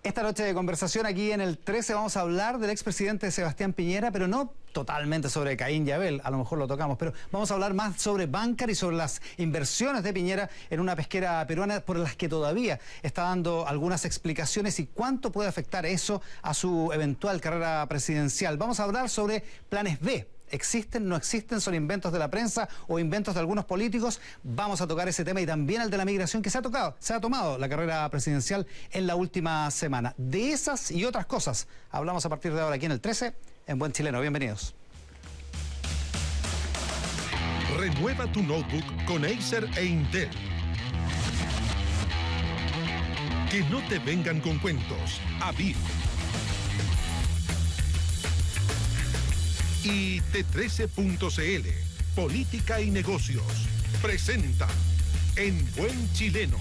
Esta noche de conversación aquí en el 13 vamos a hablar del expresidente Sebastián Piñera, pero no totalmente sobre Caín y Abel, a lo mejor lo tocamos, pero vamos a hablar más sobre Bancar y sobre las inversiones de Piñera en una pesquera peruana por las que todavía está dando algunas explicaciones y cuánto puede afectar eso a su eventual carrera presidencial. Vamos a hablar sobre planes B. ¿Existen, no existen? ¿Son inventos de la prensa o inventos de algunos políticos? Vamos a tocar ese tema y también el de la migración que se ha tomado la carrera presidencial en la última semana. De esas y otras cosas hablamos a partir de ahora aquí en el 13 en Buen Chileno. Bienvenidos. Renueva tu notebook con Acer e Intel. Que no te vengan con cuentos. Aviv. Y T13.cl, Política y Negocios, presenta En Buen Chileno.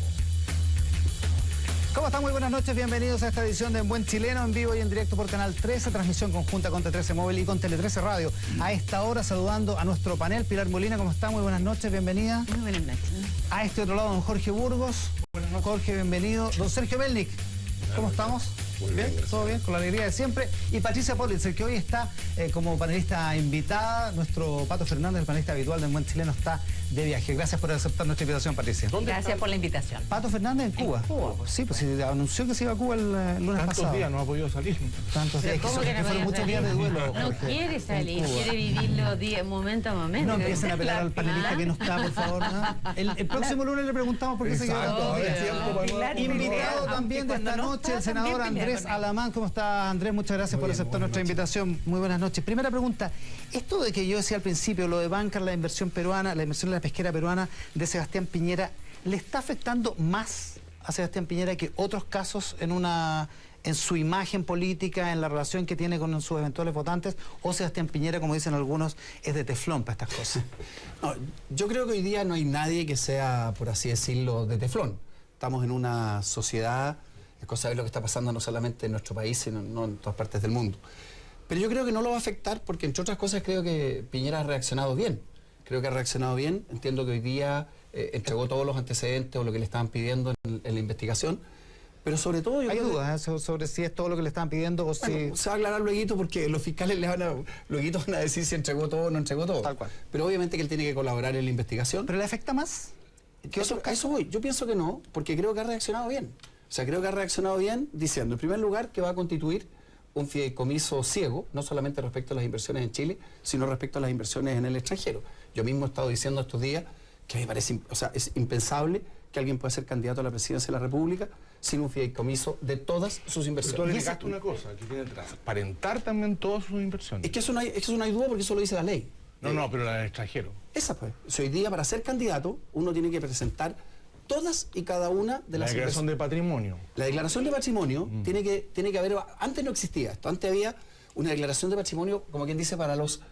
¿Cómo están? Muy buenas noches, bienvenidos a esta edición de En Buen Chileno, en vivo y en directo por Canal 13, transmisión conjunta con T13 Móvil y con Tele 13 Radio. A esta hora saludando a nuestro panel, Pilar Molina, ¿cómo está? Muy buenas noches, bienvenida. Muy buenas noches. A este otro lado, don Jorge Burgos. Buenas noches. Jorge, bienvenido. Don Sergio Melnik, ¿cómo estamos? Muy bien, todo bien, con la alegría de siempre. Y Patricia Politzer, que hoy está como panelista invitada. Nuestro Pato Fernández, el panelista habitual de En Buen Chileno, está de viaje. Gracias por aceptar nuestra invitación, Patricia. Gracias por la invitación. Pato Fernández en Cuba. Sí, pues se anunció que se iba a Cuba el lunes pasado. Tantos días no ha podido salir. Tantos días, ¿Cómo que no fueron muchos días de duelo. No quiere salir, quiere vivirlo momento a momento. No empiecen a pelar al panelista que no está, por favor. ¿No? El próximo lunes le preguntamos por qué se quedó. Invitado también de esta noche el senador Andrés Alamán. ¿Cómo está, Andrés? Muchas gracias por aceptar nuestra invitación. Muy buenas noches. Primera pregunta. Esto de que yo decía al principio, lo de Bancar, la inversión peruana, la inversión de la pesquera peruana de Sebastián Piñera, ¿le está afectando más a Sebastián Piñera que otros casos en su imagen política, en la relación que tiene con sus eventuales votantes? ¿O Sebastián Piñera, como dicen algunos, es de teflón para estas cosas? No, yo creo que hoy día no hay nadie que sea, por así decirlo, de teflón. Estamos en una sociedad, es cosa de ver lo que está pasando no solamente en nuestro país, sino en todas partes del mundo. Pero yo creo que no lo va a afectar porque, entre otras cosas, creo que Piñera ha reaccionado bien. Creo que ha reaccionado bien. Entiendo que hoy día entregó todos los antecedentes o lo que le estaban pidiendo en la investigación. Pero sobre todo... Hay dudas sobre si es todo lo que le estaban pidiendo o bueno, si... se va a aclarar luego porque los fiscales van a decir si entregó todo o no entregó todo. Tal cual. Pero obviamente que él tiene que colaborar en la investigación. ¿Pero le afecta más? A eso voy. Yo pienso que no, porque creo que ha reaccionado bien. O sea, creo que ha reaccionado bien diciendo, en primer lugar, que va a constituir un fideicomiso ciego, no solamente respecto a las inversiones en Chile, sino respecto a las inversiones en el extranjero. Yo mismo he estado diciendo estos días que me parece, o sea, es impensable que alguien pueda ser candidato a la presidencia de la República sin un fideicomiso de todas sus inversiones. Pero tú le negaste una cosa, que tiene que transparentar también todas sus inversiones. Es que eso no hay duda porque eso lo dice la ley. No, pero la del extranjero. Esa pues. Si hoy día para ser candidato uno tiene que presentar todas y cada una de las... La declaración de patrimonio. La declaración de patrimonio tiene que haber... Antes no existía esto. Antes había una declaración de patrimonio, como quien dice, para los,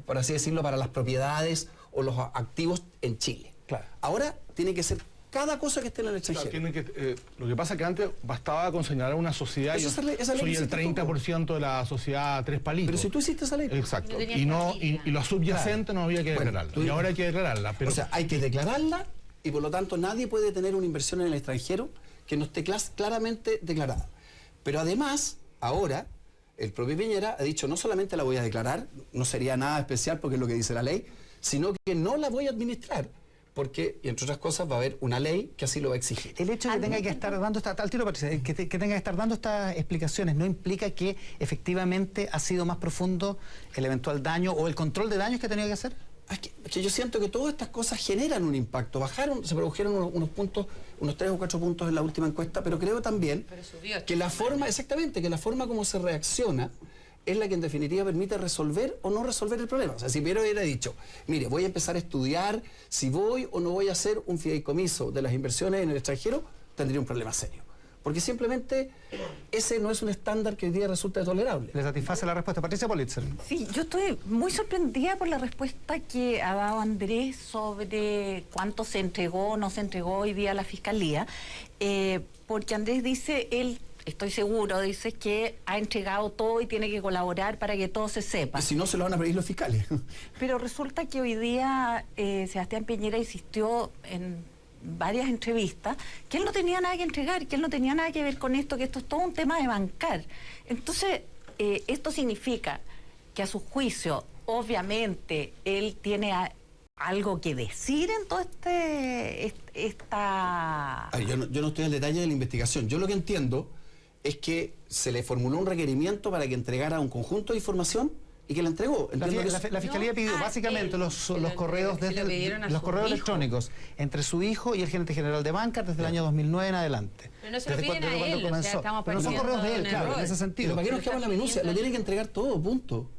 por así decirlo, para las propiedades o los activos en Chile. Claro. Ahora tiene que ser cada cosa que esté en el extranjero. Claro, lo que pasa es que antes bastaba con señalar una sociedad. Yo soy el 30% de la sociedad Tres Palitos. Pero si tú hiciste esa ley. Exacto. Y lo subyacente no había que declararla. Y ahora hay que declararla. Pero... O sea, hay que declararla y por lo tanto nadie puede tener una inversión en el extranjero que no esté claramente declarada. Pero además, ahora, el propio Piñera ha dicho, no solamente la voy a declarar, no sería nada especial porque es lo que dice la ley, sino que no la voy a administrar. Porque, y entre otras cosas, va a haber una ley que así lo va a exigir. El hecho de que tenga que estar dando al tiro, Patricia, que tenga que estar dando estas explicaciones no implica que efectivamente ha sido más profundo el eventual daño o el control de daños que ha tenido que hacer. Es que yo siento que todas estas cosas generan un impacto. Se produjeron unos puntos, unos 3 o 4 puntos en la última encuesta, pero creo también que la forma, exactamente, que la forma como se reacciona es la que en definitiva permite resolver o no resolver el problema. O sea, si Piero hubiera dicho, mire, voy a empezar a estudiar si voy o no voy a hacer un fideicomiso de las inversiones en el extranjero, tendría un problema serio. Porque simplemente ese no es un estándar que hoy día resulta tolerable. ¿Le satisface la respuesta? Patricia Politzer. Sí, yo estoy muy sorprendida por la respuesta que ha dado Andrés sobre cuánto se entregó o no se entregó hoy día a la Fiscalía, porque Andrés dice, estoy seguro, dice que ha entregado todo y tiene que colaborar para que todo se sepa. Y si no, se lo van a pedir los fiscales. Pero resulta que hoy día Sebastián Piñera insistió en varias entrevistas, que él no tenía nada que entregar, que él no tenía nada que ver con esto, que esto es todo un tema de bancar. Entonces, esto significa que a su juicio, obviamente, él tiene algo que decir en todo esta... Yo no estoy en el detalle de la investigación. Yo lo que entiendo es que se le formuló un requerimiento para que entregara un conjunto de información y que la entregó. La Fiscalía pidió básicamente los correos los correos electrónicos entre su hijo y el gerente general de Bancar desde el año 2009 en adelante. Pero no se lo piden a él, o sea, estamos pero no son correos de él, claro, en ese sentido. Pero ¿para qué nos quedamos en la minucia? Lo tiene que entregar todo, punto.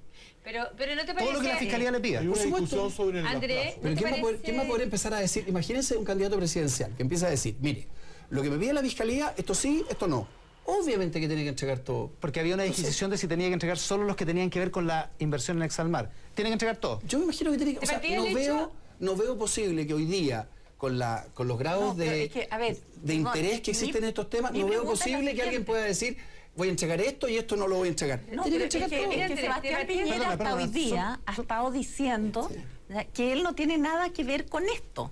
Pero ¿no te parece? Todo lo que la Fiscalía le pida. Hay una discusión sobre el Andrés, Pero ¿quién va a poder empezar a decir? Imagínense un candidato presidencial que empieza a decir, mire, lo que me pide la Fiscalía, esto sí, esto no. Obviamente que tiene que entregar todo. Porque había una disquisición de si tenía que entregar solo los que tenían que ver con la inversión en Exalmar. Tiene que entregar todo. Yo me imagino que tiene que... O sea, no veo posible que hoy día, con los grados de interés que existen en estos temas, no veo posible que alguien pueda decir, voy a entregar esto y esto no lo voy a entregar. No, tiene que entregar todo. Que Sebastián Piñera hasta hoy día ha estado diciendo que él no tiene nada que ver con esto.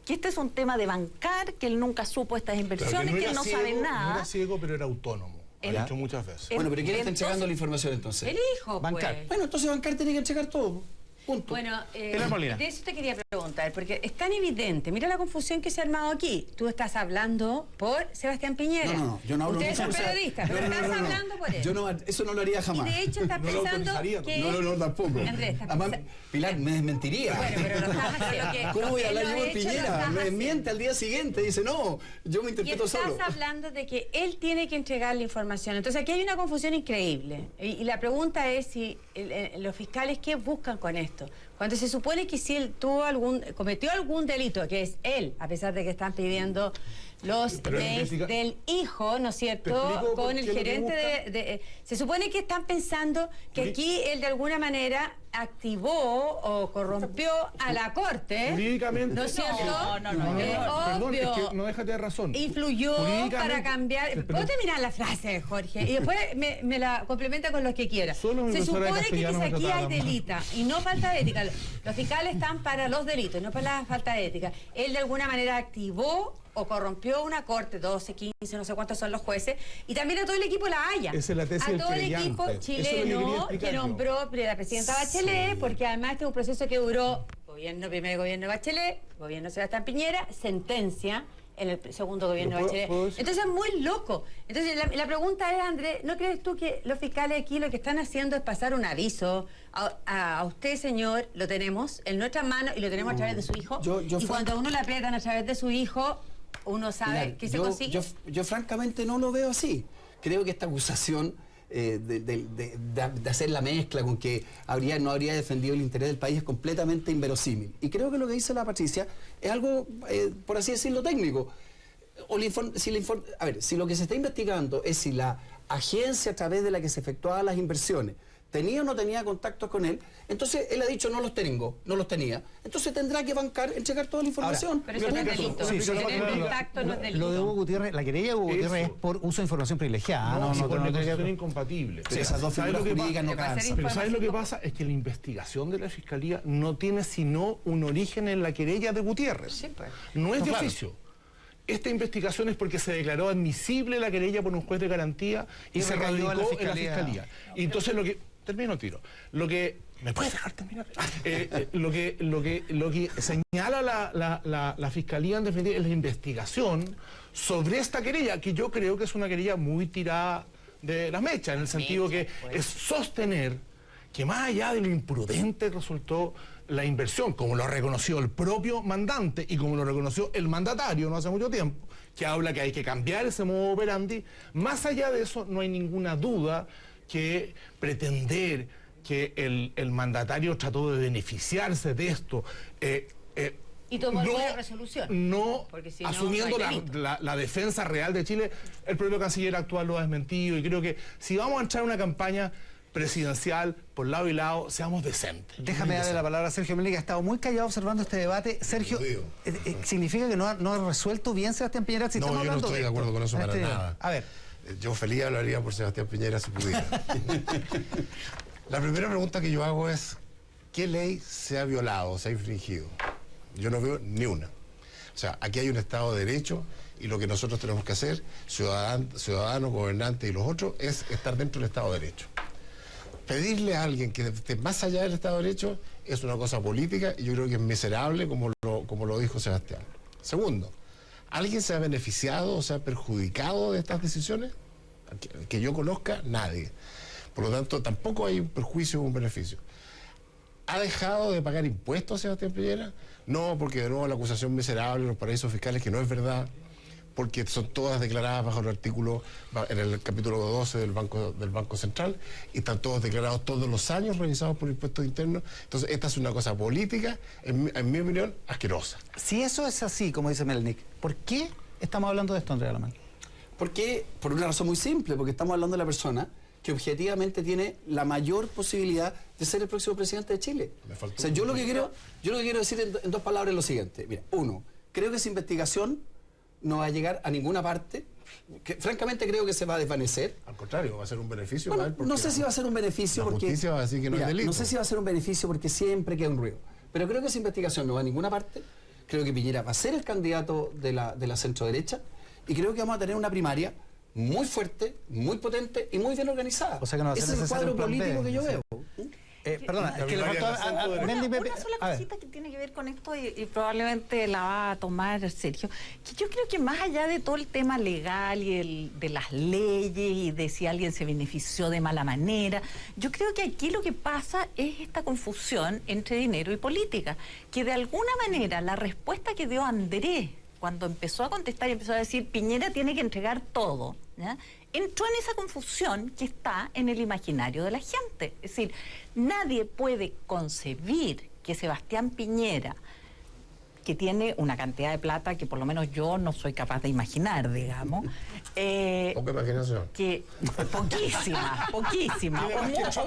Que este es un tema de bancar, que él nunca supo estas inversiones, que él no sabe nada. No era ciego, pero era autónomo. Lo ha dicho muchas veces. Bueno, pero ¿quién está entregando la información entonces? El hijo, Bancar. pues. Bueno, entonces Bancar tiene que entregar todo. Punto. Bueno, Molina. de eso te quería preguntar, porque es tan evidente. Mira la confusión que se ha armado aquí. Tú estás hablando por Sebastián Piñera. No, yo no hablo Ustedes son mucho, o sea, periodistas, pero estás hablando por él. Yo no, eso no lo haría jamás. Y de hecho estás pensando que... No, tampoco. Andrés, estás Además, pensando... Pilar, me desmentiría. Bueno, pero lo estás haciendo. ¿Cómo voy a hablar Él yo lo por ha hecho, Piñera? lo estás Me haciendo. desmiente al día siguiente. Dice, no, yo me Y interpreto estás solo. hablando de que él tiene que entregar la información. Entonces aquí hay una confusión increíble. Y la pregunta es si los fiscales, ¿qué buscan con esto? Cuando se supone que si él cometió algún delito, que es él, a pesar de que están pidiendo los mails del hijo, ¿no es cierto?, con el gerente se supone que están pensando que aquí él de alguna manera activó o corrompió a la corte. Jurídicamente. ¿No es cierto? Perdón, obvio. es que no deja de tener razón. Influyó para cambiar. ¿Puedo terminar la frase, Jorge? Y después me la complementa con lo que quiera. Se supone que aquí hay delito y no falta de ética. Los fiscales están para los delitos, no para la falta de ética. Él de alguna manera activó o corrompió una corte, 12, 15, no sé cuántos son los jueces, y también a todo el equipo de La Haya. Esa es la tesis a todo el del equipo querellante. chileno que nombró la presidenta Bachelet, porque además este es un proceso que duró primer gobierno de Bachelet, gobierno de Sebastián Piñera, sentencia en el segundo gobierno de Bachelet. Entonces es muy loco. Entonces la pregunta es, Andrés, ¿no crees tú que los fiscales aquí lo que están haciendo es pasar un aviso a usted, señor, lo tenemos en nuestras manos y lo tenemos a través de su hijo? Y cuando a uno le aprietan a través de su hijo, uno sabe que se consigue. Yo francamente no lo veo así. Creo que esta acusación de hacer la mezcla con que no habría defendido el interés del país es completamente inverosímil. Y creo que lo que dice la Patricia es algo, por así decirlo, técnico. Si lo que se está investigando es si la agencia a través de la que se efectuaban las inversiones tenía o no tenía contactos con él, entonces él ha dicho no los tenía, entonces tendrá que bancar, entregar toda la información. Pero eso no es delito. Tener contacto no es delito. Lo de Hugo Gutiérrez, la querella de Hugo Gutiérrez es por uso de información privilegiada. Por negociación incompatible. Esas dos figuras jurídicas no calzan. Pero ¿sabes lo que pasa? Es que la investigación de la Fiscalía no tiene sino un origen en la querella de Gutiérrez. Sí, pues. No es de oficio. Esta investigación es porque se declaró admisible la querella por un juez de garantía y se radicó en la Fiscalía. Y entonces lo que... Termino, tiro. ¿Me puedes dejar terminar? Lo que señala la Fiscalía en definitiva es la investigación sobre esta querella, que yo creo que es una querella muy tirada de las mechas, en el sentido que es sostener que más allá de lo imprudente resultó la inversión, como lo reconoció el propio mandante y como lo reconoció el mandatario no hace mucho tiempo, que habla que hay que cambiar ese modo operandi, más allá de eso no hay ninguna duda que pretender que el mandatario trató de beneficiarse de esto y tomó alguna resolución. No, si asumiendo la defensa real de Chile, el propio canciller actual lo ha desmentido y creo que si vamos a entrar en una campaña presidencial por lado y lado, seamos decentes. Déjame darle la palabra a Sergio Melli, que ha estado muy callado observando este debate. Sergio, ¿significa que no ha resuelto bien Sebastián Piñera? Si no, yo no estoy de acuerdo con eso para nada. A ver. Yo feliz hablaría por Sebastián Piñera si pudiera. La primera pregunta que yo hago es, ¿qué ley se ha violado, se ha infringido? Yo no veo ni una. O sea, aquí hay un Estado de Derecho y lo que nosotros tenemos que hacer, ciudadanos, gobernantes y los otros, es estar dentro del Estado de Derecho. Pedirle a alguien que esté más allá del Estado de Derecho es una cosa política y yo creo que es miserable, como lo dijo Sebastián. Segundo, ¿alguien se ha beneficiado o se ha perjudicado de estas decisiones? Que yo conozca, nadie. Por lo tanto, tampoco hay un perjuicio o un beneficio. ¿Ha dejado de pagar impuestos Sebastián Piñera? No, porque de nuevo la acusación miserable de los paraísos fiscales, que no es verdad, porque son todas declaradas bajo el artículo, en el capítulo 12 del Banco Central, y están todos declarados todos los años, revisados por impuestos internos. Entonces, esta es una cosa política, en mi opinión, asquerosa. Si eso es así, como dice Melnik, ¿por qué estamos hablando de esto, Andrea Alamán? Porque, por una razón muy simple, porque estamos hablando de la persona que objetivamente tiene la mayor posibilidad de ser el próximo presidente de Chile. O sea, yo lo que quiero decir en dos palabras es lo siguiente. Mira, uno, creo que esa investigación no va a llegar a ninguna parte, que francamente creo que se va a desvanecer. Al contrario, va a ser un beneficio. Bueno, no sé si va a ser un beneficio la porque... justicia va a decir que no es delito. No sé si va a ser un beneficio porque siempre queda un ruido. Pero creo que esa investigación no va a ninguna parte. Creo que Piñera va a ser el candidato de la centro-derecha y creo que vamos a tener una primaria muy fuerte, muy potente y muy bien organizada. O sea que no va a ser ese es el cuadro político que yo veo. Perdona, es que le faltó una sola cosita que tiene que ver con esto y probablemente la va a tomar Sergio, que yo creo que más allá de todo el tema legal y de las leyes y de si alguien se benefició de mala manera, yo creo que aquí lo que pasa es esta confusión entre dinero y política, que de alguna manera la respuesta que dio Andrés cuando empezó a contestar y empezó a decir Piñera tiene que entregar todo, ¿ya?, entró en esa confusión que está en el imaginario de la gente. Es decir, nadie puede concebir que Sebastián Piñera, que tiene una cantidad de plata que por lo menos yo no soy capaz de imaginar, digamos. Poca imaginación. Que, poquísima, o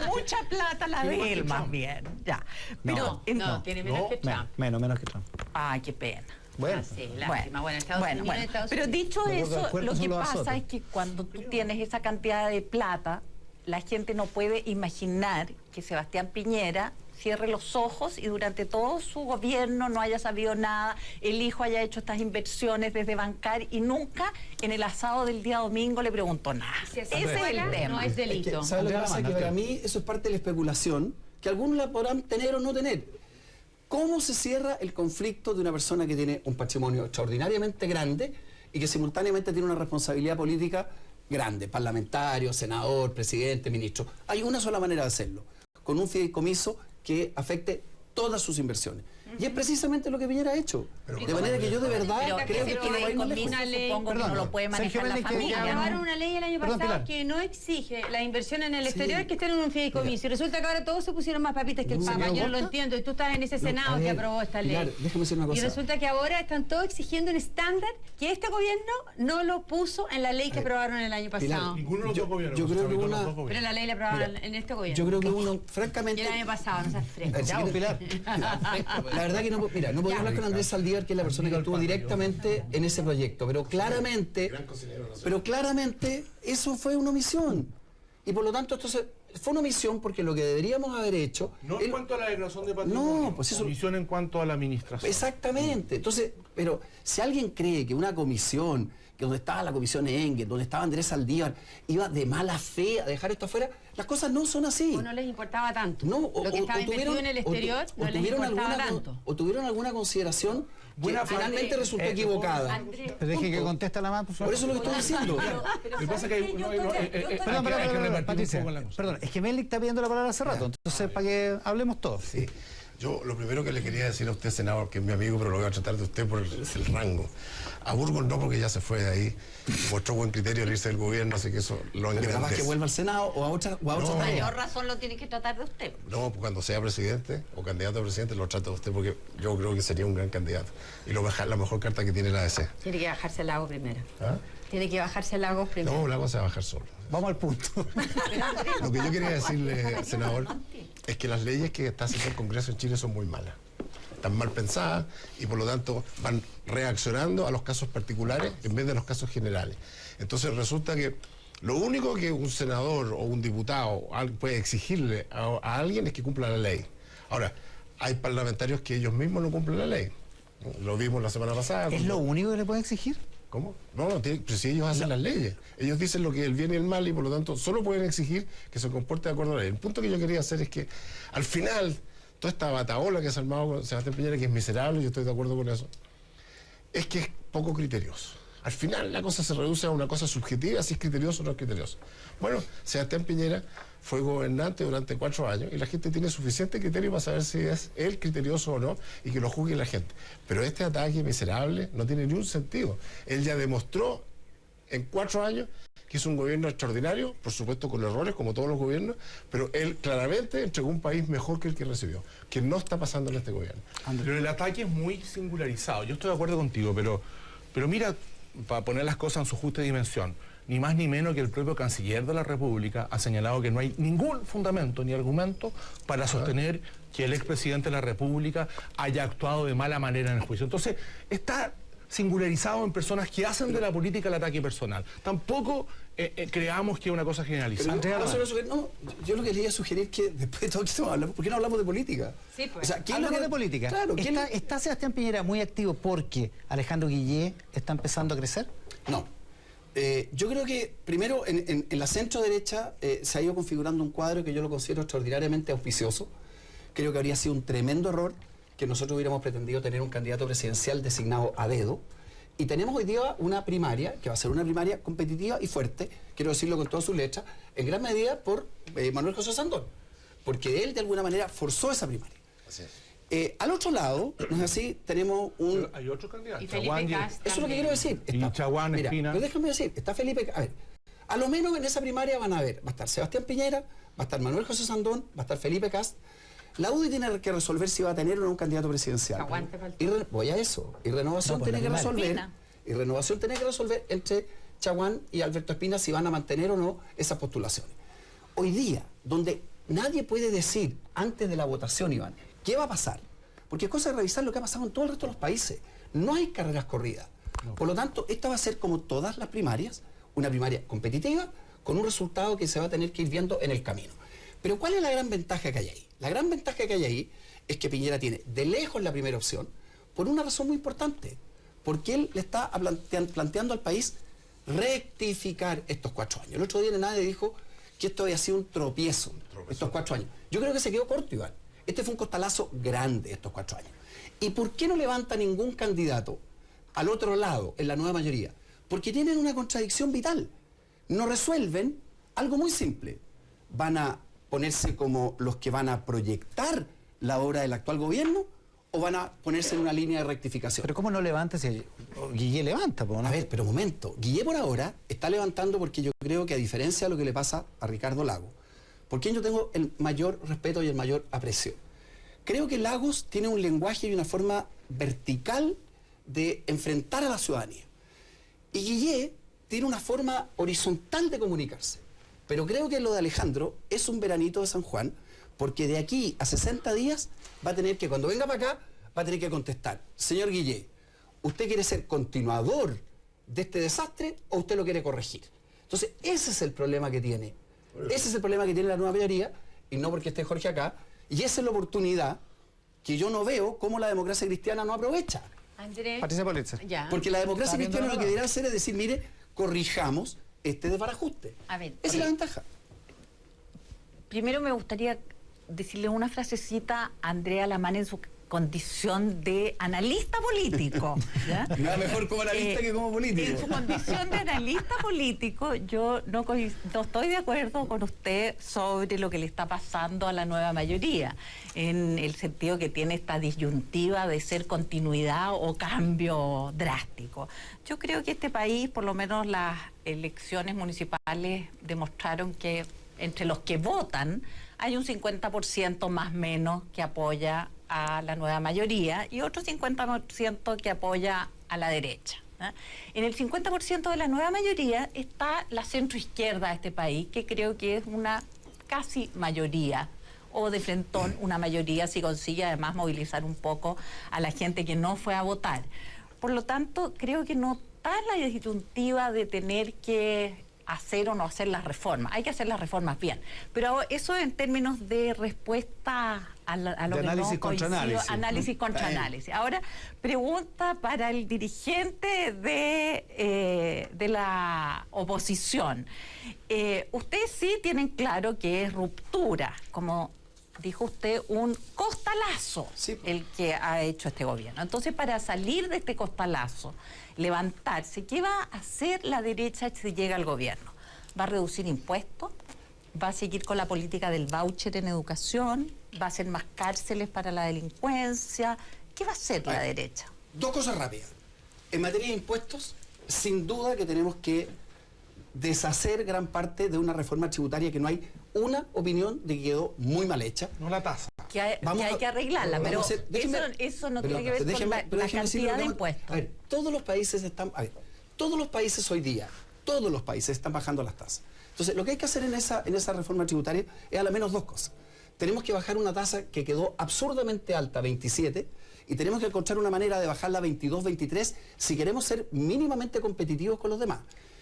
mucha plata la de él más bien. Ya. Pero, no, tiene menos que Trump. Menos que Trump. Ay, qué pena. Bueno, sí, lástima. Bueno, Estados Unidos. Pero dicho eso, lo que pasa es que cuando tú tienes esa cantidad de plata, la gente no puede imaginar que Sebastián Piñera cierre los ojos y durante todo su gobierno no haya sabido nada, el hijo haya hecho estas inversiones desde bancar y nunca en el asado del día domingo le preguntó nada. Ese es el tema. No es delito. ¿Sabes lo que pasa? Que para mí eso es parte de la especulación, que algunos la podrán tener o no tener. ¿Cómo se cierra el conflicto de una persona que tiene un patrimonio extraordinariamente grande y que simultáneamente tiene una responsabilidad política grande, parlamentario, senador, presidente, ministro? Hay una sola manera de hacerlo, con un fideicomiso que afecte todas sus inversiones. Y es precisamente lo que Piñera ha hecho. De manera que yo de verdad creo que esto no va a ir más lejos. Una ley, supongo que no lo puede manejar la familia. Aprobaron una ley el año pasado que no exige la inversión en el exterior que estén en un fideicomiso. Y resulta que ahora todos se pusieron más papitas que el Papa. Yo no lo entiendo. Y tú estás en ese Senado que aprobó esta ley. Pilar, déjame decir una cosa. Y resulta que ahora están todos exigiendo un estándar que este gobierno no lo puso en la ley que aprobaron el año pasado. Ninguno de los dos gobiernos. Yo creo que pero la ley la aprobaron en este gobierno. Yo creo que uno, francamente... Y el año pasado, no seas fresco. Ya, Pilar. La verdad que no... Mira, no podía hablar con Andrés Saldívar, que es la persona que estuvo directamente en ese proyecto, pero claramente eso fue una omisión. Y por lo tanto, entonces, fue una omisión porque lo que deberíamos haber hecho... No en cuanto a la declaración de patrimonio, no, pues eso, omisión en cuanto a la administración. Exactamente. Entonces, pero si alguien cree que una comisión, que donde estaba la comisión Engel, donde estaba Andrés Saldívar, iba de mala fe a dejar esto afuera, las cosas no son así. O no les importaba tanto. No, lo que estaba invertido en el exterior no les importaba tanto. O tuvieron alguna consideración que finalmente resultó equivocada. Pero deje que conteste la mano, por favor. Por eso lo que estoy diciendo. Lo que pasa es que hay Perdón, Patricia, perdón, es que Melnik está pidiendo la palabra hace rato, entonces para que hablemos todos. Sí. Yo lo primero que le quería decir a usted, senador, que es mi amigo, pero lo voy a tratar de usted por el rango. A Burgos no, porque ya se fue de ahí. Mostró buen criterio al irse del gobierno, así que eso lo engrandece. Capaz que vuelva al Senado o a otra mayor razón lo tiene que tratar de usted. No, pues cuando sea presidente o candidato a presidente lo trata de usted, porque yo creo que sería un gran candidato. Y la mejor carta que tiene la ADC. Tiene que bajarse al lago primero. ¿Ah? Tiene que bajarse al lago primero. No, el lago se va a bajar solo. Vamos al punto. Lo que yo quería decirle, senador, es que las leyes que está haciendo el Congreso en Chile son muy malas. Están mal pensadas y por lo tanto van reaccionando a los casos particulares en vez de los casos generales. Entonces resulta que lo único que un senador o un diputado puede exigirle a alguien es que cumpla la ley. Ahora, hay parlamentarios que ellos mismos no cumplen la ley. Lo vimos la semana pasada. ¿Es lo único que le puede exigir? ¿Cómo? No, pero si ellos hacen las leyes. Ellos dicen lo que es el bien y el mal y por lo tanto solo pueden exigir que se comporte de acuerdo a la ley. El punto que yo quería hacer es que al final, toda esta bataola que se ha armado con Sebastián Piñera, que es miserable, yo estoy de acuerdo con eso, es que es poco criterioso. Al final la cosa se reduce a una cosa subjetiva, si es criterioso o no es criterioso. Bueno, Sebastián Piñera fue gobernante durante 4 años y la gente tiene suficiente criterio para saber si es él criterioso o no y que lo juzgue la gente. Pero este ataque miserable no tiene ni un sentido. Él ya demostró en 4 años que es un gobierno extraordinario, por supuesto con errores como todos los gobiernos, pero él claramente entregó un país mejor que el que recibió, que no está pasando en este gobierno. Pero el ataque es muy singularizado. Yo estoy de acuerdo contigo, pero mira, para poner las cosas en su justa dimensión, ni más ni menos que el propio canciller de la República ha señalado que no hay ningún fundamento ni argumento para sostener que el expresidente de la República haya actuado de mala manera en el juicio. Entonces, está singularizado en personas que hacen de la política el ataque personal. Tampoco creamos que es una cosa generalizada. Yo lo que quería sugerir es que después de todo esto hablamos, ¿por qué no hablamos de política? Sí, pues. O sea, Hablamos de política. Claro, ¿Está Sebastián Piñera muy activo porque Alejandro Guillé está empezando a crecer? No. Yo creo que primero en la centro derecha se ha ido configurando un cuadro que yo lo considero extraordinariamente auspicioso. Creo que habría sido un tremendo error que nosotros hubiéramos pretendido tener un candidato presidencial designado a dedo. Y tenemos hoy día una primaria, que va a ser una primaria competitiva y fuerte, quiero decirlo con todas sus letras, en gran medida por Manuel José Sandón, porque él de alguna manera forzó esa primaria. Así es. Al otro lado, no es así, tenemos un... Pero hay otro candidato. Y Felipe Cast. Eso es lo que quiero decir. Y Chaguán, mira, Espina. pero déjame decir, está Felipe... A ver, a lo menos en esa primaria van a ver, va a estar Sebastián Piñera, va a estar Manuel José Sandón, va a estar Felipe Cast. La UDI tiene que resolver si va a tener o no un candidato presidencial. Aguante, falta. Voy a eso. Y Renovación tiene que resolver... Espina. Y Renovación tiene que resolver entre Chaguán y Alberto Espina si van a mantener o no esas postulaciones. Hoy día, donde nadie puede decir antes de la votación, Iván, ¿qué va a pasar? Porque es cosa de revisar lo que ha pasado en todo el resto de los países. No hay carreras corridas. Por lo tanto, esta va a ser como todas las primarias, una primaria competitiva con un resultado que se va a tener que ir viendo en el camino. Pero ¿cuál es la gran ventaja que hay ahí? La gran ventaja que hay ahí es que Piñera tiene de lejos la primera opción por una razón muy importante. Porque él le está planteando al país rectificar estos 4 años. El otro día nadie dijo que esto había sido un tropiezo, estos 4 años. Yo creo que se quedó corto, Iván. Este fue un costalazo grande, estos 4 años. ¿Y por qué no levanta ningún candidato al otro lado, en la nueva mayoría? Porque tienen una contradicción vital. No resuelven algo muy simple. Van a ponerse como los que van a proyectar la obra del actual gobierno o van a ponerse en una línea de rectificación. Pero ¿cómo no levanta si Guillé levanta? ¿No? A ver, pero un momento. Guillé por ahora está levantando porque yo creo que a diferencia de lo que le pasa a Ricardo Lagos, por quien yo tengo el mayor respeto y el mayor aprecio. Creo que Lagos tiene un lenguaje y una forma vertical de enfrentar a la ciudadanía. Y Guillé tiene una forma horizontal de comunicarse. Pero creo que lo de Alejandro es un veranito de San Juan, porque de aquí a 60 días va a tener que, cuando venga para acá, va a tener que contestar: señor Guillé, ¿usted quiere ser continuador de este desastre o usted lo quiere corregir? Entonces, ese es el problema que tiene. Ese es el problema que tiene la nueva mayoría, y no porque esté Jorge acá, y esa es la oportunidad que yo no veo cómo la democracia cristiana no aprovecha. Andrés. Patricia Politzer. Ya. Porque la democracia Está viendo cristiana la lo que verdad. deberá hacer es decir, mire, corrijamos este desbarajuste. A ver, Esa es la ventaja. Primero me gustaría decirle una frasecita a Andrea Lamán en su condición de analista político. ¿Ya? Nada mejor como analista que como político. En su condición de analista político, yo no estoy de acuerdo con usted sobre lo que le está pasando a la nueva mayoría, en el sentido que tiene esta disyuntiva de ser continuidad o cambio drástico. Yo creo que este país, por lo menos las elecciones municipales, demostraron que entre los que votan hay un 50% más o menos que apoya a la nueva mayoría y otro 50% que apoya a la derecha. En el 50% de la nueva mayoría está la centroizquierda de este país, que creo que es una casi mayoría, o de frentón una mayoría si consigue además movilizar un poco a la gente que no fue a votar. Por lo tanto, creo que no está la disyuntiva de tener que hacer o no hacer las reformas. Hay que hacer las reformas bien. Pero eso en términos de respuesta a lo de que análisis no contra coincido, análisis. análisis contra análisis. Ahora, pregunta para el dirigente de la oposición. Ustedes sí tienen claro que es ruptura, como dijo usted, un costalazo el que ha hecho este gobierno. Entonces, para salir de este costalazo, levantarse, ¿qué va a hacer la derecha si llega al gobierno? ¿Va a reducir impuestos? ¿Va a seguir con la política del voucher en educación? ¿Va a hacer más cárceles para la delincuencia? ¿Qué va a hacer la derecha? Dos cosas rápidas. En materia de impuestos, sin duda que tenemos que deshacer gran parte de una reforma tributaria que no hay una opinión de que quedó muy mal hecha. No la tasa. Que hay que arreglarla, pero eso no tiene que ver con la cantidad de impuestos. A ver, todos los países hoy día, todos los países están bajando las tasas. Entonces, lo que hay que hacer en esa reforma tributaria es a lo menos dos cosas. Tenemos que bajar una tasa que quedó absurdamente alta, 27, y tenemos que encontrar una manera de bajarla a 22, 23, si queremos ser mínimamente competitivos con los demás.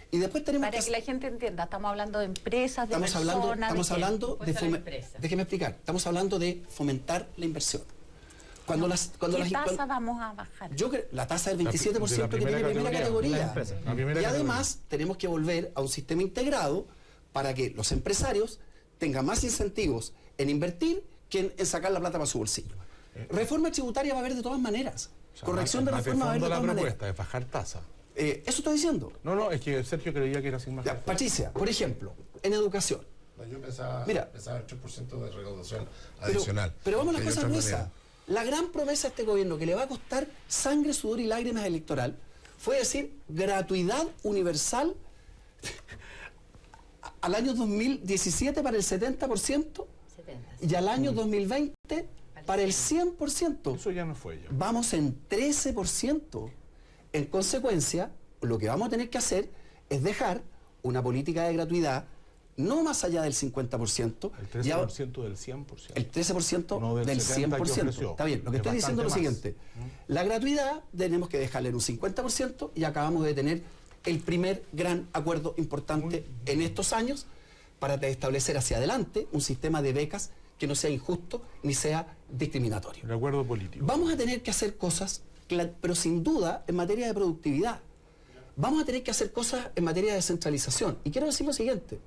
Y después tenemos para que la gente entienda, estamos hablando de empresas, de personas... Estamos hablando de déjeme explicar, estamos hablando de fomentar la inversión. ¿Qué tasa vamos a bajar? La tasa del 27% que tiene primera categoría. Y además tenemos que volver a un sistema integrado para que los empresarios tengan más incentivos en invertir que en sacar la plata para su bolsillo. Reforma tributaria va a haber de todas maneras. Corrección de reforma va a haber de todas maneras. La propuesta es bajar tasa. Eso estoy diciendo. No, es que Sergio creía que era sin más. Patricia, por ejemplo, en educación. Yo pensaba el 3% de recaudación adicional. Pero vamos a las cosas gruesas. La gran promesa de este gobierno, que le va a costar sangre, sudor y lágrimas electoral, fue decir gratuidad universal al año 2017 para el 70% y al año 2020 para el 100%. Eso ya no fue yo. Vamos en 13%. En consecuencia, lo que vamos a tener que hacer es dejar una política de gratuidad no más allá del 50%. El 13% del 100%. El 13% no del 100%. Está bien, lo que estoy diciendo es lo siguiente. La gratuidad tenemos que dejarla en un 50% y acabamos de tener el primer gran acuerdo importante en estos años para establecer hacia adelante un sistema de becas que no sea injusto ni sea discriminatorio. El acuerdo político. Vamos a tener que hacer cosas, pero sin duda en materia de productividad. Vamos a tener que hacer cosas en materia de descentralización. Y quiero decir lo siguiente.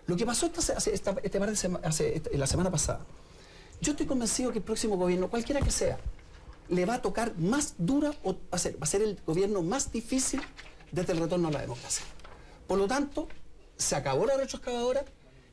Lo que pasó la semana pasada, yo estoy convencido que el próximo gobierno, cualquiera que sea, le va a tocar más dura o va a ser el gobierno más difícil desde el retorno a la democracia. Por lo tanto, se acabó la retroexcavadora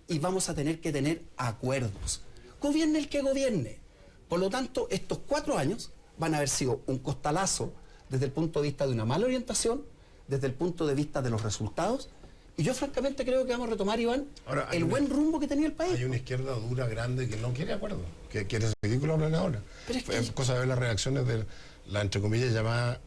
y vamos a tener que tener acuerdos. Gobierne el que gobierne. Por lo tanto, estos 4 años van a haber sido un costalazo desde el punto de vista de una mala orientación, desde el punto de vista de los resultados. Y yo francamente creo que vamos a retomar, Iván, el buen rumbo que tenía el país. Hay una izquierda dura, grande, que no quiere acuerdo, que quiere ser ridículo hablar ahora. Es cosa de ver las reacciones de la, entre comillas, llamada...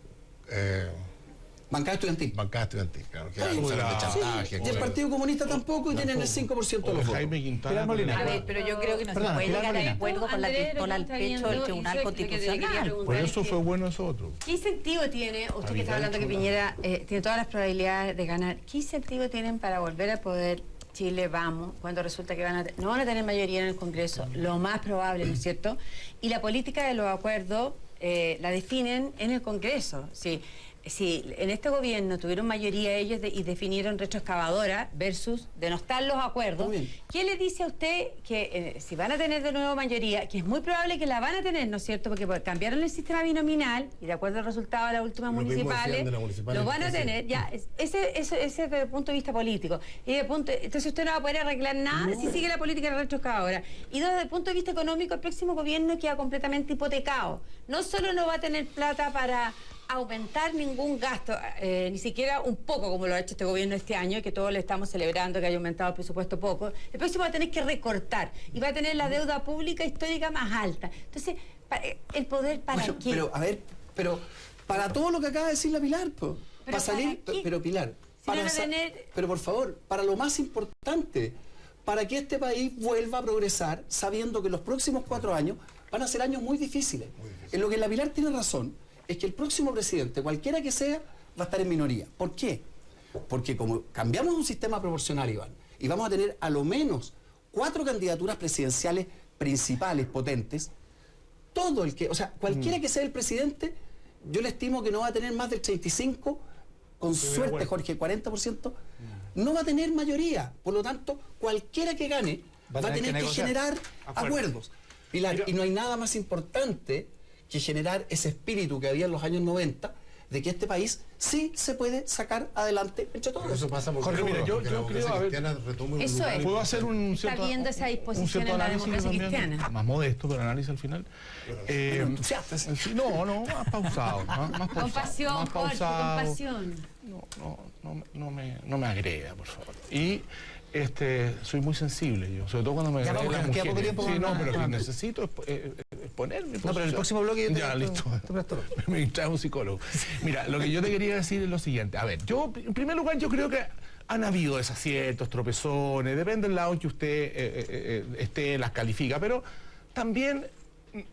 bancada estudiantil. Bancada estudiantil, claro. Que de chantaje. Y el Partido Comunista tampoco, y tienen el 5% de los Jaime Quintana. A ver, pero yo creo que no se puede llegar a acuerdo con la pistola al pecho del Tribunal Constitucional. Por eso fue bueno eso otro. ¿Qué incentivo tiene, usted que está hablando que Piñera tiene todas las probabilidades de ganar, qué incentivo tienen para volver a poder Chile Vamos, cuando resulta que no van a tener mayoría en el Congreso, lo más probable, ¿no es cierto? Y la política de los acuerdos la definen en el Congreso. Si en este gobierno tuvieron mayoría ellos y definieron retroexcavadora versus denostar los acuerdos, ¿qué le dice a usted que si van a tener de nuevo mayoría, que es muy probable que la van a tener, ¿no es cierto? Porque cambiaron el sistema binominal y de acuerdo al resultado de las últimas municipales, lo van a tener, ya, ese es desde el punto de vista político. Y entonces usted no va a poder arreglar nada si sigue la política de retroexcavadora. Y desde el punto de vista económico, el próximo gobierno queda completamente hipotecado. No solo no va a tener plata para aumentar ningún gasto, ni siquiera un poco como lo ha hecho este gobierno este año, que todos le estamos celebrando que haya aumentado el presupuesto poco. El próximo va a tener que recortar y va a tener la deuda pública histórica más alta. Entonces, ¿el poder para qué? Pero, a ver, para todo lo que acaba de decir la Pilar, para salir, pero Pilar, pero por favor, para lo más importante, para que este país vuelva a progresar sabiendo que los próximos 4 años van a ser años muy difíciles. En lo que la Pilar tiene razón es que el próximo presidente, cualquiera que sea, va a estar en minoría. ¿Por qué? Porque como cambiamos un sistema proporcional, Iván, y vamos a tener a lo menos 4 candidaturas presidenciales principales, potentes, todo el que, o sea, cualquiera que sea el presidente, yo le estimo que no va a tener más del 35%, con suerte, Jorge, 40%, no va a tener mayoría. Por lo tanto, cualquiera que gane va a tener que generar acuerdos. Pilar, y no hay nada más importante que generar ese espíritu que había en los años 90 de que este país sí se puede sacar adelante entre todos. Pero eso pasa porque Jorge, mira, yo creo, a ver, eso es. puedo hacer un Está cierto, viendo esa disposición en la democracia cristiana. Más modesto, pero análisis al final. No, más pausado. Más pausado. Con pasión, más Jorge, pausado. con pasión. No me agreda, por favor. Y soy muy sensible yo, sobre todo cuando me agreda la mujer. Sí, no, pero que necesito exponer mi posición. No, pero en el próximo bloque yo ya, listo. Me distrae un psicólogo. Mira, lo que yo te quería decir es lo siguiente. A ver, yo, en primer lugar, yo creo que han habido desaciertos, tropezones, depende del lado en que usted las califica, pero también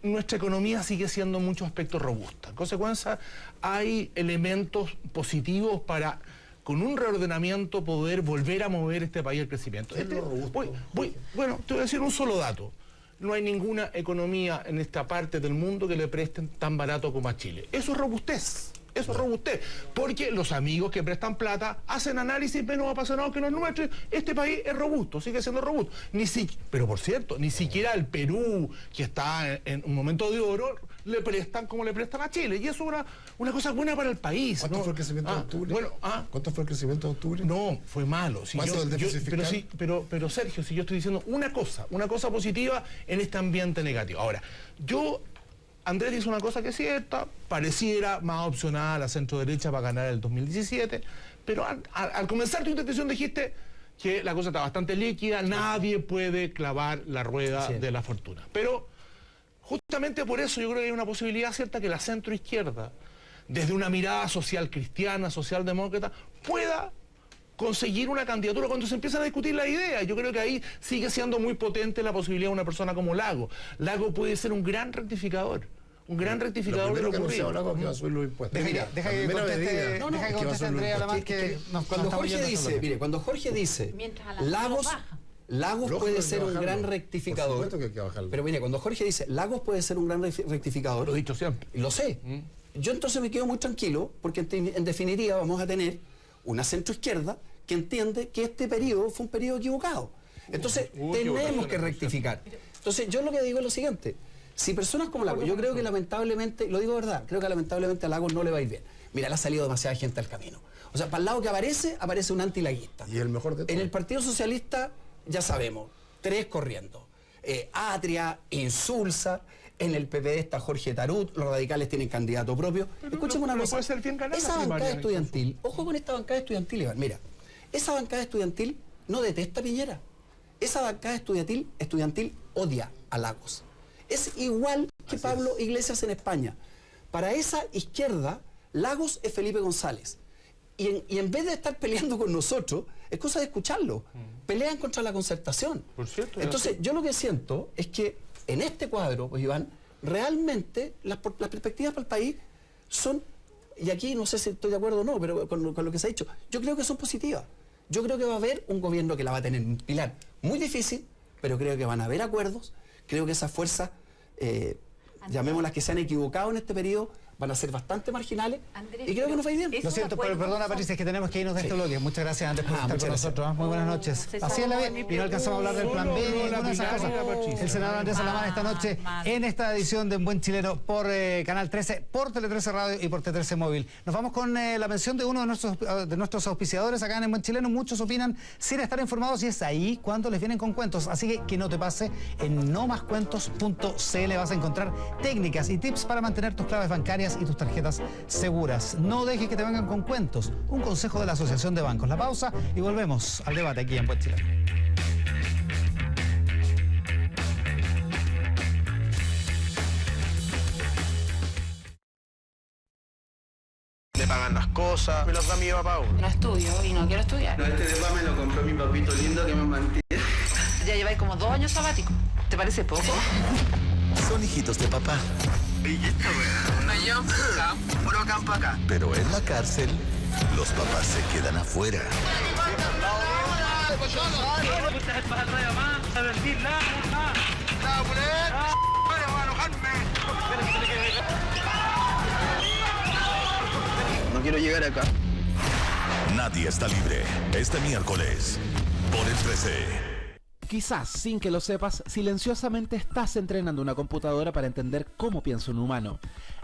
nuestra economía sigue siendo en muchos aspectos robusta. En consecuencia, hay elementos positivos para, con un reordenamiento, poder volver a mover este país al crecimiento. Bueno, te voy a decir un solo dato. No hay ninguna economía en esta parte del mundo que le presten tan barato como a Chile. Eso es robustez. Eso es robustez, porque los amigos que prestan plata hacen análisis menos apasionados que los nuestros. Este país es robusto, sigue siendo robusto. Pero por cierto, ni siquiera al Perú, que está en un momento de oro, le prestan como le prestan a Chile. Y eso es una cosa buena para el país. ¿Cuánto fue el crecimiento de octubre? ¿Cuánto fue el crecimiento de octubre? No, fue malo. Pero Sergio, si yo estoy diciendo una cosa positiva en este ambiente negativo. Ahora, Andrés dice una cosa que es cierta, pareciera más opcional a centro derecha para ganar el 2017, pero al comenzar tu intervención dijiste que la cosa está bastante líquida, nadie puede clavar la rueda de la fortuna. Pero justamente por eso yo creo que hay una posibilidad cierta que la centroizquierda, desde una mirada social cristiana, socialdemócrata, pueda conseguir una candidatura cuando se empiezan a discutir la idea. Yo creo que ahí sigue siendo muy potente la posibilidad de una persona como Lago. Lago puede ser un gran rectificidador. Un gran rectificador de lo ocurrido. Lago que va a subir los impuestos. Deja que conteste Andrea Alamán, que cuando Jorge dice Lagos puede ser un gran rectificador. Pero mire, cuando Jorge dice Lagos puede ser un gran rectificador, lo he dicho siempre. Lo sé. Yo entonces me quedo muy tranquilo, porque en definitiva vamos a tener una centroizquierda que entiende que este periodo fue un periodo equivocado. Entonces tenemos que rectificar. Entonces yo lo que digo es lo siguiente: si personas como Lagos, yo creo que lamentablemente, lo digo de verdad, creo que lamentablemente a Lagos no le va a ir bien. Mira, le ha salido demasiada gente al camino. O sea, para el lado que aparece un antilaguista. Y el mejor de todos. En el Partido Socialista, ya sabemos, 3 corriendo. Atria, Insulza. En el PPD está Jorge Tarut, los radicales tienen candidato propio. Escúcheme una cosa, esa bancada estudiantil, ojo con esta bancada estudiantil, Iván, mira, esa bancada estudiantil no detesta a Piñera. Esa bancada estudiantil odia a Lagos. Es igual que Pablo Iglesias en España. Para esa izquierda, Lagos es Felipe González. Y en vez de estar peleando con nosotros, es cosa de escucharlo. Pelean contra la concertación. Por cierto, entonces, yo lo que siento es que en este cuadro, pues Iván, realmente las perspectivas para el país son, y aquí no sé si estoy de acuerdo o no, pero con lo que se ha dicho, yo creo que son positivas. Yo creo que va a haber un gobierno que la va a tener, Pilar, muy difícil, pero creo que van a haber acuerdos, creo que esas fuerzas, llamémoslas que se han equivocado en este periodo, van a ser bastante marginales, Andrés, y creo que nos va a ir bien. Lo siento, pero perdona, Patricia, es que tenemos que irnos de este bloque. Muchas gracias, Andrés, por estar con nosotros. Muy buenas noches. Así es la vida. Y no alcanzamos a hablar del plan B, ninguna de esas cosas. El senador Andrés Alamán esta noche en esta edición de Un Buen Chileno por Canal 13, por Tele 13 Radio y por T13 Móvil. Nos vamos con la mención de uno de nuestros auspiciadores acá en El Buen Chileno. Muchos opinan sin estar informados y es ahí cuando les vienen con cuentos. Así que no te pase, en nomascuentos.cl vas a encontrar técnicas y tips para mantener tus claves bancarias y tus tarjetas seguras. No dejes que te vengan con cuentos. Un consejo de la Asociación de Bancos. La pausa y volvemos al debate aquí en Buen Chileno. Le pagan las cosas, me las da mi papá. No estudio y no quiero estudiar. No, este depa me lo compró mi papito lindo que me mantiene. Ya lleváis como 2 años sabáticos. ¿Te parece poco? Son hijitos de papá. ¿Y esta weá? No, yo, puro campo acá. Pero en la cárcel los papás se quedan afuera. No quiero llegar acá. Nadie está libre. Este miércoles, por el 13. Quizás, sin que lo sepas, silenciosamente estás entrenando una computadora para entender cómo piensa un humano.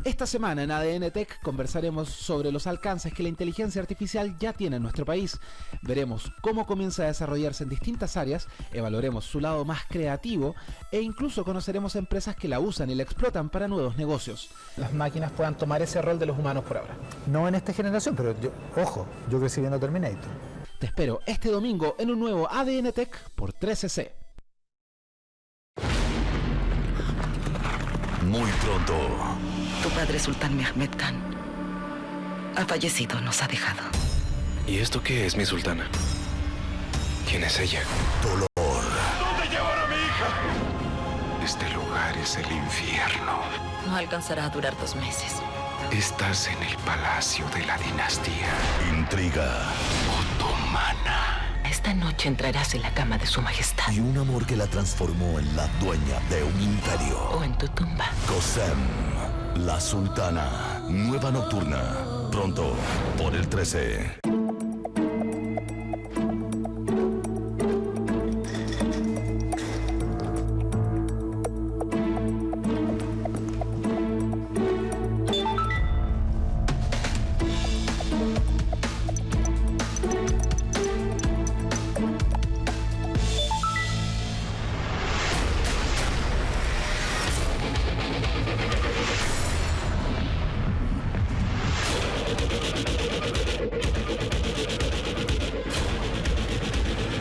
Esta semana en ADN Tech conversaremos sobre los alcances que la inteligencia artificial ya tiene en nuestro país. Veremos cómo comienza a desarrollarse en distintas áreas, evaluaremos su lado más creativo e incluso conoceremos empresas que la usan y la explotan para nuevos negocios. Las máquinas puedan tomar ese rol de los humanos por ahora. No en esta generación, pero yo crecí viendo Terminator. Te espero este domingo en un nuevo ADN Tech por 13C. Muy pronto. Tu padre, Sultán Mehmed Khan, ha fallecido, nos ha dejado. ¿Y esto qué es, mi sultana? ¿Quién es ella? Dolor. ¿Dónde llevan a mi hija? Este lugar es el infierno. No alcanzará a durar 2 meses. Estás en el palacio de la dinastía. Intriga. Otomana. Esta noche entrarás en la cama de su majestad. Y un amor que la transformó en la dueña de un imperio. O en tu tumba. Qosem, la sultana. Nueva nocturna. Pronto, por el 13.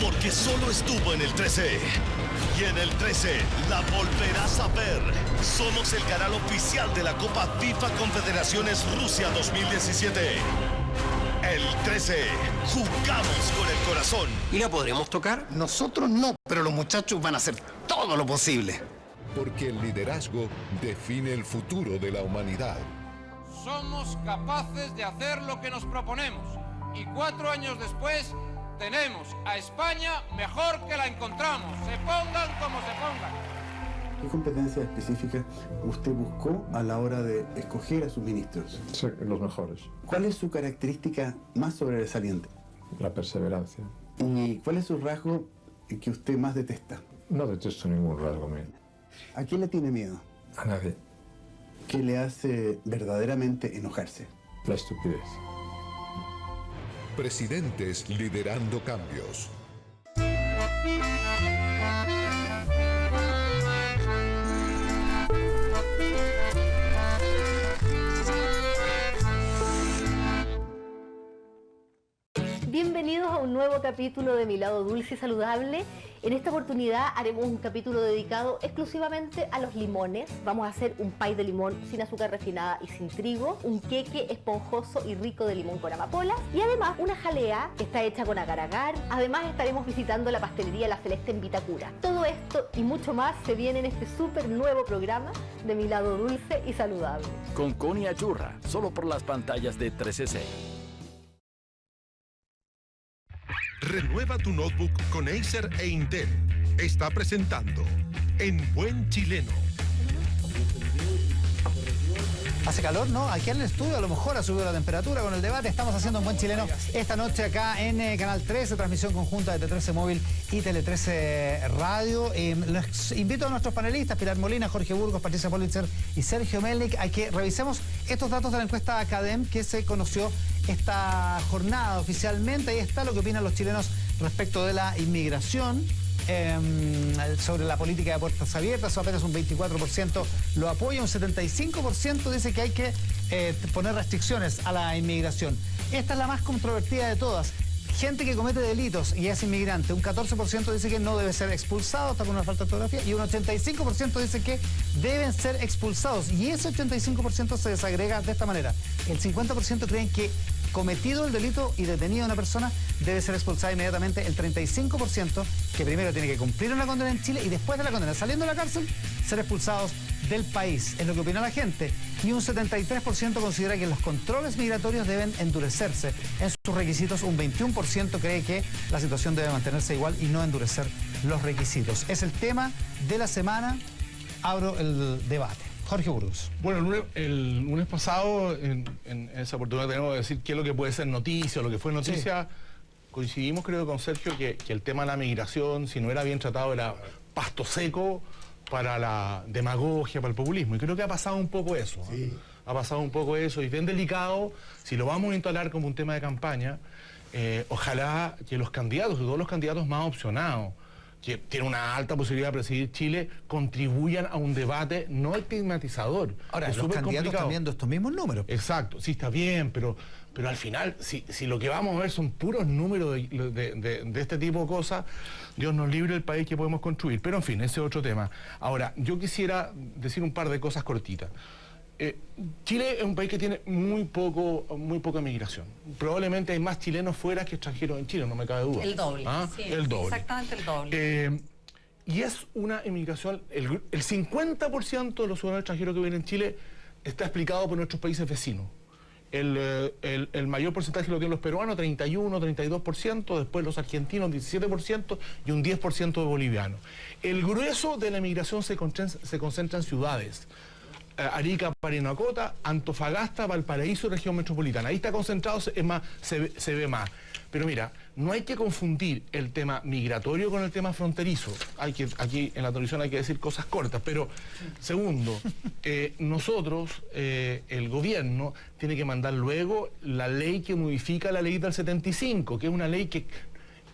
Porque solo estuvo en el 13. Y en el 13 la volverás a ver. Somos el canal oficial de la Copa FIFA Confederaciones Rusia 2017. El 13. Jugamos con el corazón. ¿Y la podremos tocar? Nosotros no, pero los muchachos van a hacer todo lo posible. Porque el liderazgo define el futuro de la humanidad. Somos capaces de hacer lo que nos proponemos. Y 4 años después tenemos a España mejor que la encontramos. Se pongan como se pongan. ¿Qué competencias específicas usted buscó a la hora de escoger a sus ministros? Los mejores. ¿Cuál es su característica más sobresaliente? La perseverancia. ¿Y cuál es su rasgo que usted más detesta? No detesto ningún rasgo mío. ¿A quién le tiene miedo? A nadie. ¿Qué le hace verdaderamente enojarse? La estupidez. Presidentes liderando cambios. Bienvenidos a un nuevo capítulo de Mi Lado Dulce y Saludable. En esta oportunidad haremos un capítulo dedicado exclusivamente a los limones. Vamos a hacer un pie de limón sin azúcar refinada y sin trigo, un queque esponjoso y rico de limón con amapola y además una jalea que está hecha con agar-agar. Además estaremos visitando la pastelería La Celeste en Vitacura. Todo esto y mucho más se viene en este súper nuevo programa de Mi Lado Dulce y Saludable. Con Connie Achurra, solo por las pantallas de 13C. Renueva tu notebook con Acer e Intel. Está presentando En Buen Chileno. Hace calor, ¿no? Aquí en el estudio a lo mejor ha subido la temperatura con el debate. Estamos haciendo un buen chileno esta noche acá en Canal 13, transmisión conjunta de T13 Móvil y Tele 13 Radio. Les invito a nuestros panelistas, Pilar Molina, Jorge Burgos, Patricia Politzer y Sergio Melnik, a que revisemos estos datos de la encuesta Academ que se conoció esta jornada oficialmente. Ahí está lo que opinan los chilenos respecto de la inmigración. Sobre la política de puertas abiertas, apenas un 24% lo apoya, un 75% dice que hay que poner restricciones a la inmigración. Esta es la más controvertida de todas. Gente que comete delitos y es inmigrante, un 14% dice que no debe ser expulsado, está con una falta de ortografía, y un 85% dice que deben ser expulsados. Y ese 85% se desagrega de esta manera. El 50% creen que cometido el delito y detenido a una persona, debe ser expulsada inmediatamente el 35%, que primero tiene que cumplir una condena en Chile y después de la condena, saliendo de la cárcel, ser expulsados del país. Es lo que opina la gente. Y un 73% considera que los controles migratorios deben endurecerse en sus requisitos. Un 21% cree que la situación debe mantenerse igual y no endurecer los requisitos. Es el tema de la semana. Abro el debate. Jorge Burgos. Bueno, el lunes pasado, en esa oportunidad tenemos que decir qué es lo que puede ser noticia o lo que fue noticia. Sí. Coincidimos, creo, con Sergio, que el tema de la migración, si no era bien tratado, era pasto seco para la demagogia, para el populismo. Y creo que ha pasado un poco eso. Sí. Ha pasado un poco eso. Y bien delicado, si lo vamos a instalar como un tema de campaña, ojalá que los candidatos, todos los candidatos más opcionados, que tienen una alta posibilidad de presidir Chile, contribuyan a un debate no estigmatizador. Ahora, los candidatos están viendo estos mismos números. Exacto, sí está bien, pero al final, si lo que vamos a ver son puros números de este tipo de cosas, Dios nos libre el país que podemos construir. Pero en fin, ese es otro tema. Ahora, yo quisiera decir un par de cosas cortitas. Chile es un país que tiene muy poca migración. Probablemente hay más chilenos fuera que extranjeros en Chile, no me cabe duda. El doble. ¿Ah? Sí, el doble. Exactamente el doble. Y es una inmigración, el 50% de los ciudadanos extranjeros que viven en Chile está explicado por nuestros países vecinos. El mayor porcentaje lo tienen los peruanos, 31, 32%, después los argentinos, 17%, y un 10% de bolivianos. El grueso de la migración se concentra en ciudades. Arica, Parinacota, Antofagasta, Valparaíso y región metropolitana. Ahí está concentrado, es más, se ve más. Pero mira, no hay que confundir el tema migratorio con el tema fronterizo. Aquí en la televisión hay que decir cosas cortas, pero segundo, nosotros, el gobierno, tiene que mandar luego la ley que modifica la ley del 75, que es una ley que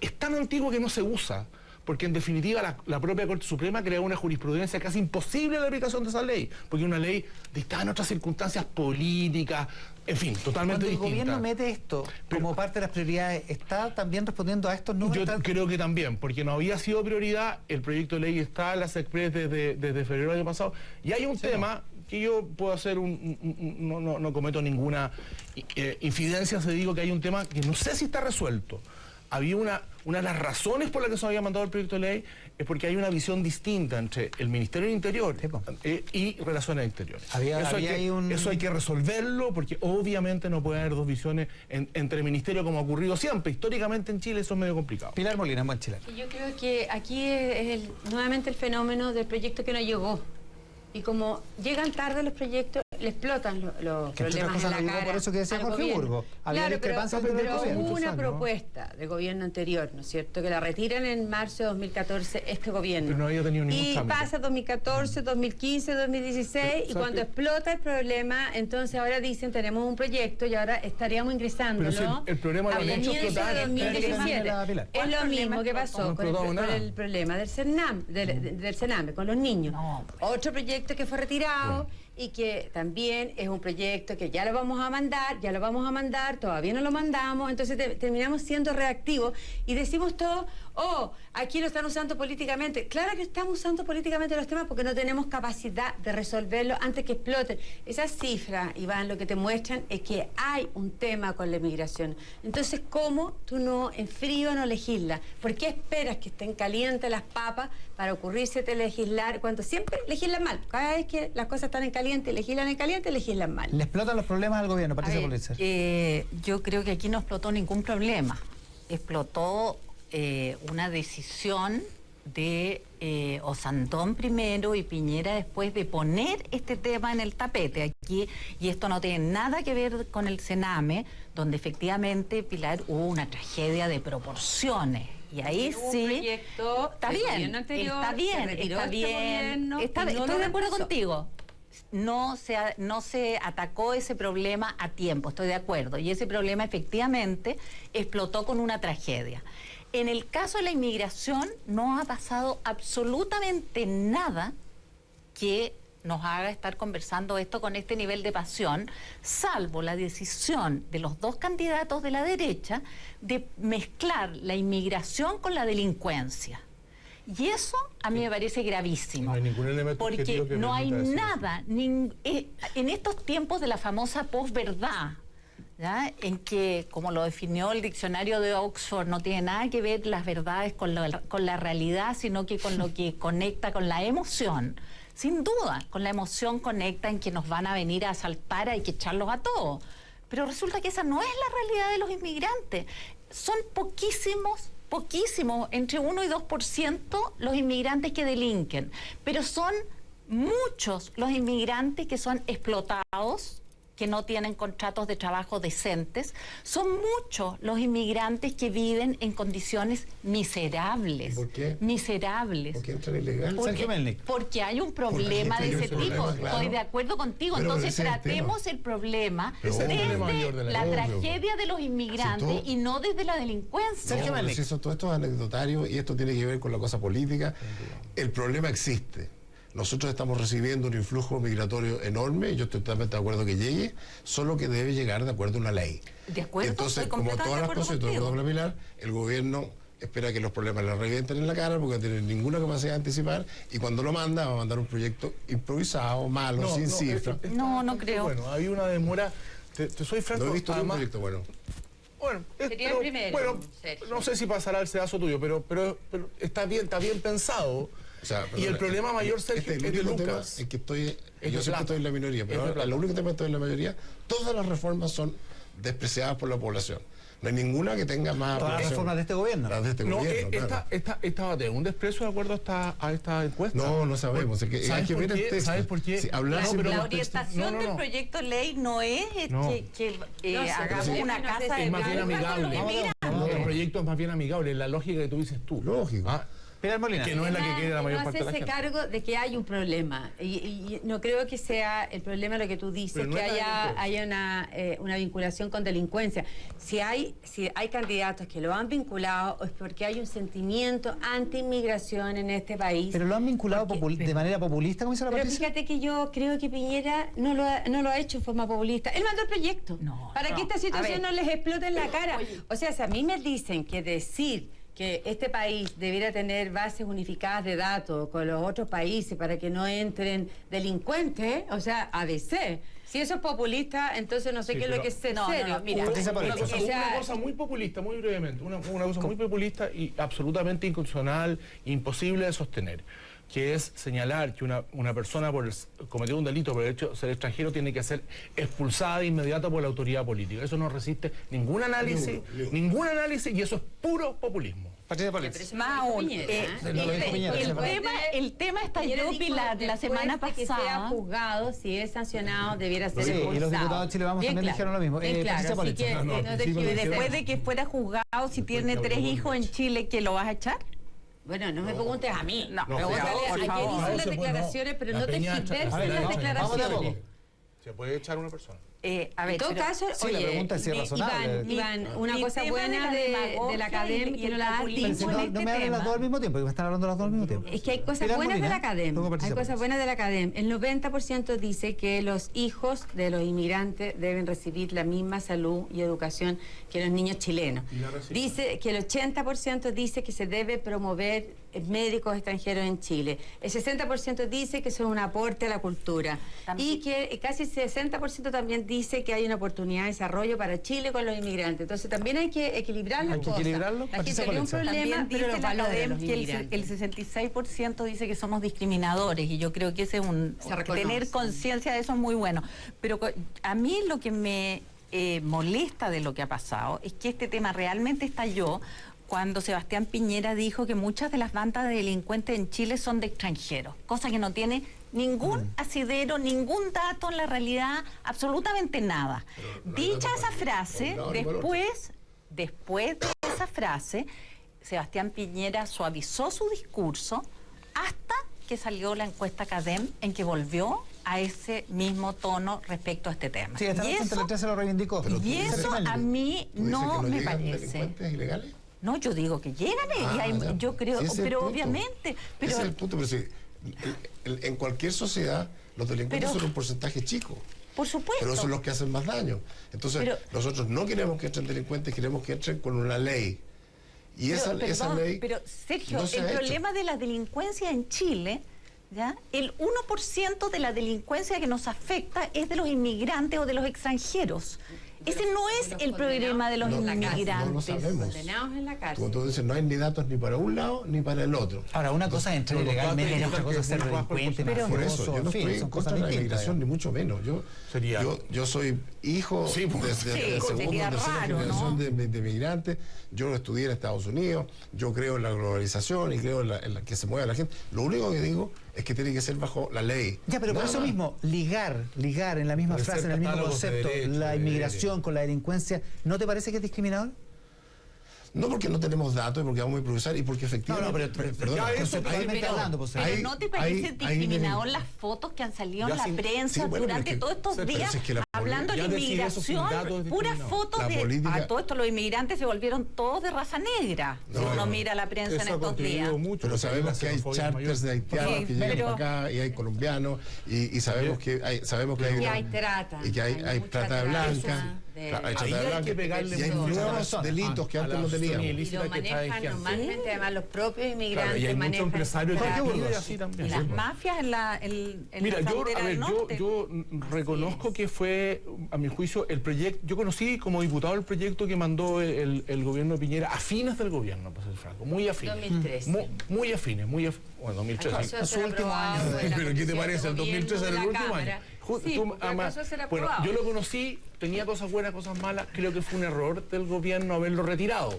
es tan antigua que no se usa. Porque en definitiva la propia Corte Suprema crea una jurisprudencia casi imposible la aplicación de esa ley, porque es una ley dictada en otras circunstancias políticas, en fin, totalmente distinta. Cuando el gobierno mete esto como parte de las prioridades, ¿está también respondiendo a estos números? Yo creo que también, porque no había sido prioridad, el proyecto de ley está en las Express desde febrero del año pasado, y hay un tema que yo puedo hacer no cometo ninguna infidencia, se digo que hay un tema que no sé si está resuelto. Había una de las razones por las que se había mandado el proyecto de ley es porque hay una visión distinta entre el Ministerio del Interior y Relaciones Exteriores. Eso hay que resolverlo, porque obviamente no puede haber dos visiones entre ministerios como ha ocurrido siempre. Históricamente en Chile eso es medio complicado. Pilar Molina, buen chileno. Yo creo que aquí es nuevamente el fenómeno del proyecto que no llegó. Y como llegan tarde los proyectos, le explotan los problemas en la cara. Por eso que decía Jorge Burgos. Claro, pero hubo una propuesta del gobierno anterior, ¿no es cierto?, que la retiran en marzo de 2014 este gobierno. Pero no había tenido ningún y trámite. Pasa 2014, 2015, 2016, y cuando explota el problema, entonces ahora dicen tenemos un proyecto y ahora estaríamos ingresándolo si el problema a comienzo de 2017. Es lo mismo que pasó con el problema del Sename, con los niños. Otro proyecto que fue retirado y que también es un proyecto que ya lo vamos a mandar, todavía no lo mandamos, entonces terminamos siendo reactivos y decimos todo, aquí lo están usando políticamente. Claro que estamos usando políticamente los temas porque no tenemos capacidad de resolverlo antes que exploten. Esas cifras, Iván, lo que te muestran es que hay un tema con la inmigración. Entonces, ¿cómo tú no en frío no legislas? ¿Por qué esperas que estén calientes las papas para ocurrírsete legislar cuando siempre legislan mal? Cada vez que las cosas están en caliente, legislan mal. ¿Le explotan los problemas al gobierno, Patricia Pulitzer? Yo creo que aquí no explotó ningún problema. Explotó una decisión de Osandón primero y Piñera después de poner este tema en el tapete aquí, y esto no tiene nada que ver con el Sename, donde efectivamente, Pilar, hubo una tragedia de proporciones. Y ahí sí, está bien, estoy de acuerdo contigo. No se atacó ese problema a tiempo, estoy de acuerdo, y ese problema efectivamente explotó con una tragedia. En el caso de la inmigración no ha pasado absolutamente nada que nos haga estar conversando esto con este nivel de pasión, salvo la decisión de los dos candidatos de la derecha de mezclar la inmigración con la delincuencia. Y eso a mí me parece gravísimo. No hay ningún elemento porque no hay nada, en estos tiempos de la famosa posverdad, ¿ya? En que, como lo definió el diccionario de Oxford, no tiene nada que ver las verdades con la realidad, sino que con lo que conecta con la emoción. Sin duda, con la emoción conecta en que nos van a venir a asaltar, hay que echarlos a todos. Pero resulta que esa no es la realidad de los inmigrantes. Son poquísimos, entre 1 y 2% los inmigrantes que delinquen. Pero son muchos los inmigrantes que son explotados, que no tienen contratos de trabajo decentes. Son muchos los inmigrantes que viven en condiciones miserables. ¿Por qué? Miserables. ¿Por qué entran ilegal? Porque hay un problema de ese tipo. Claro. Estoy de acuerdo contigo. Pero entonces tratemos el problema desde la tragedia de los inmigrantes y no desde la delincuencia. No, pero si todo esto es anecdotario y esto tiene que ver con la cosa política. El problema existe. Nosotros estamos recibiendo un influjo migratorio enorme, y yo estoy totalmente de acuerdo que llegue, solo que debe llegar de acuerdo a una ley. De acuerdo. Entonces, como todas las cosas, y todo el mundo habla Pilar, el gobierno espera que los problemas le revienten en la cara porque no tiene ninguna capacidad de anticipar, y cuando lo manda, va a mandar un proyecto improvisado, malo, sin cifra. No creo. Bueno, hay una demora, te soy franco. No he visto un proyecto bueno. Bueno, sería el primero. Bueno, no sé si pasará el sedazo tuyo, pero está bien pensado. O sea, y el problema mayor, Sergio, es de Lucas. Es que yo siempre estoy en la minoría, pero ahora lo único que estoy en la mayoría, todas las reformas son despreciadas por la población. No hay ninguna que tenga más... Todas las reformas de este gobierno. Las de este gobierno, claro. ¿Esta va a tener un desprecio de acuerdo a esta encuesta? No sabemos. ¿Sabes por qué? La orientación del proyecto de ley no es que hagamos una casa de... Es más bien amigable. El proyecto es más bien amigable, la lógica que tú dices tú. Lógico. Que no es la que quiere la mayor parte de la gente. No hacerse cargo de que hay un problema. Y no creo que sea el problema lo que tú dices, que haya una vinculación con delincuencia. Si hay candidatos que lo han vinculado, es porque hay un sentimiento anti-inmigración en este país. Pero lo han vinculado de manera populista, como dice la Patricia. Pero fíjate que yo creo que Piñera no lo ha hecho en forma populista. Él mandó el proyecto. Para que esta situación no les explote en la cara. O sea, si a mí me dicen que decir que este país debiera tener bases unificadas de datos con los otros países para que no entren delincuentes, o sea, ABC. Si eso es populista, entonces no sé qué es lo que es serio. Mira, una cosa muy populista, muy brevemente, una cosa muy populista y absolutamente inconstitucional, imposible de sostener, que es señalar que una persona por cometer un delito por el hecho de ser extranjero tiene que ser expulsada de inmediato por la autoridad política. Eso no resiste ningún análisis, y eso es puro populismo. Más aún, el tema estalló, Pilar, la semana pasada. Que sea juzgado, si es sancionado, debiera ser expulsado. Y los diputados de Chile Vamos también dijeron lo mismo. Después de que fuera juzgado, si tiene 3 hijos en Chile, ¿que lo vas a echar? Bueno, no me preguntes a mí. Pregúntale a quien hizo las declaraciones, pero no te giverses las declaraciones. Se puede echar una persona. En todo caso, la pregunta es si es razonable. Iván, una cosa buena de la academia que no la has dicho. No me hablan las dos al mismo tiempo, porque me están hablando las dos al mismo tiempo. Es que hay cosas buenas de la academia. Hay cosas buenas de la academia. El 90% dice que los hijos de los inmigrantes deben recibir la misma salud y educación que los niños chilenos. Dice que el 80% dice que se debe promover médicos extranjeros en Chile. El 60% dice que son un aporte a la cultura. Y que casi el 60% también dice que hay una oportunidad de desarrollo para Chile con los inmigrantes. Entonces también hay que equilibrar las cosas. La gente tiene un problema, pero los valores de los inmigrantes. El 66% dice que somos discriminadores, y yo creo que ese es tener conciencia de eso es muy bueno. Pero a mí lo que me molesta de lo que ha pasado es que este tema realmente estalló cuando Sebastián Piñera dijo que muchas de las bandas de delincuentes en Chile son de extranjeros, cosa que no tiene ningún asidero, ningún dato en la realidad, absolutamente nada. Dicha esa frase, después de esa frase, Sebastián Piñera suavizó su discurso hasta que salió la encuesta CADEM, en que volvió a ese mismo tono respecto a este tema. Sí, esta noche Tele 13 se lo reivindicó. Y eso a mí no me parece. ¿Delincuentes ilegales? No, yo digo que llegan, yo creo, pero obviamente... Ese es el punto, pero sí, en cualquier sociedad los delincuentes son un porcentaje chico. Por supuesto. Pero son los que hacen más daño. Entonces, nosotros no queremos que entren delincuentes, queremos que entren con una ley. Y esa ley... Pero, Sergio, el problema de la delincuencia en Chile... ¿ya? El 1% de la delincuencia que nos afecta es de los inmigrantes o de los extranjeros. Ese no es el problema de los inmigrantes. No lo sabemos. Condenados en la cárcel. Como tú dices, no hay ni datos ni para un lado ni para el otro. Ahora, una cosa es entrar ilegalmente y otra cosa es ser delincuente. Por eso, yo no estoy en contra de la inmigración, ni mucho menos. Yo soy hijo de segunda o tercera generación de migrantes. Yo estudié en Estados Unidos. Yo creo en la globalización y creo en la que se mueve la gente. Lo único que digo es que tiene que ser bajo la ley. Ya, pero por eso mismo, ligar en la misma frase, en el mismo concepto, la inmigración con la delincuencia, ¿no te parece que es discriminador? No, porque no tenemos datos, porque vamos a improvisar y porque efectivamente... Pero ¿no te parece discriminador las fotos que han salido en la prensa durante todos estos días hablando de inmigración? Puras fotos de... A todo esto los inmigrantes se volvieron todos de raza negra. Si uno mira la prensa en estos días. Pero sabemos que hay charters de haitianos que llegan para acá y hay colombianos y sabemos que hay... Y hay trata. Y que hay trata blanca. Hay nuevos delitos que antes no teníamos. Y lo manejan normalmente, además los propios inmigrantes y hay muchos empresarios que así también. Y las mafias en la frontera del norte. Yo reconozco que fue, a mi juicio, el proyecto. Yo conocí como diputado el proyecto que mandó el gobierno de Piñera, a fines del gobierno, para ser franco, muy afines. 2013. Muy afines, bueno, 2013. Es su último año. Pero ¿qué te parece? El 2013 era el último año. Bueno, yo lo conocí, tenía cosas buenas, cosas malas. Creo que fue un error del gobierno haberlo retirado.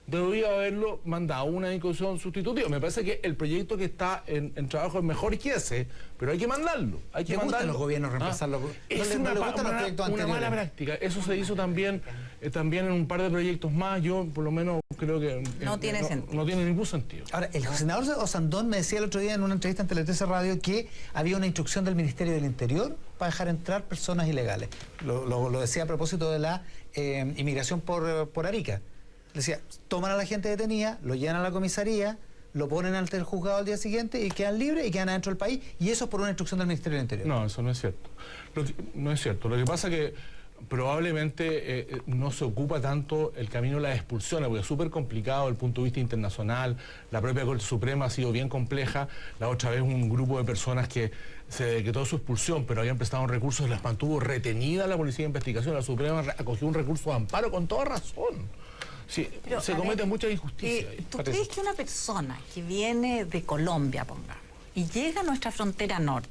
Debería haberlo mandado una discusión sustitutiva. Me parece que el proyecto que está en trabajo es mejor que ese, pero hay que mandarlo. ¿Le gustan los gobiernos reemplazarlo? Es una mala práctica. Eso se hizo también en un par de proyectos más. Yo, por lo menos, creo que no tiene sentido. No tiene ningún sentido. Ahora, el senador Osandón me decía el otro día en una entrevista en Tele 13 Radio que había una instrucción del Ministerio del Interior para dejar entrar personas ilegales. Lo decía a propósito de la inmigración por Arica. Decía, toman a la gente detenida, lo llevan a la comisaría, lo ponen ante el juzgado al día siguiente y quedan libres y quedan adentro del país, y eso es por una instrucción del Ministerio del Interior. No, eso no es cierto. No es cierto. Lo que pasa es que probablemente no se ocupa tanto el camino de las expulsiones, porque es súper complicado desde el punto de vista internacional. La propia Corte Suprema ha sido bien compleja. La otra vez un grupo de personas que se decretó su expulsión, pero habían prestado un recurso, las mantuvo retenida la Policía de Investigación. La Suprema acogió un recurso de amparo con toda razón. Sí, pero, se cometen muchas injusticias. ¿Tú crees que una persona que viene de Colombia, pongamos, y llega a nuestra frontera norte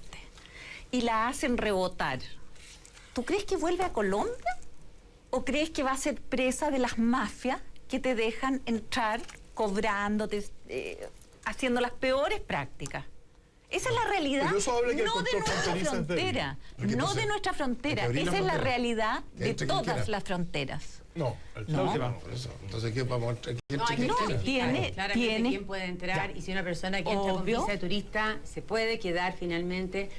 y la hacen rebotar, ¿tú crees que vuelve a Colombia? ¿O crees que va a ser presa de las mafias que te dejan entrar cobrándote, haciendo las peores prácticas? Esa es la realidad, no de nuestra frontera, no de nuestra frontera. Esa es la realidad de todas las fronteras. No, entonces ¿qué vamos a tiene quién puede entrar y si una persona que entra con visa de turista se puede quedar finalmente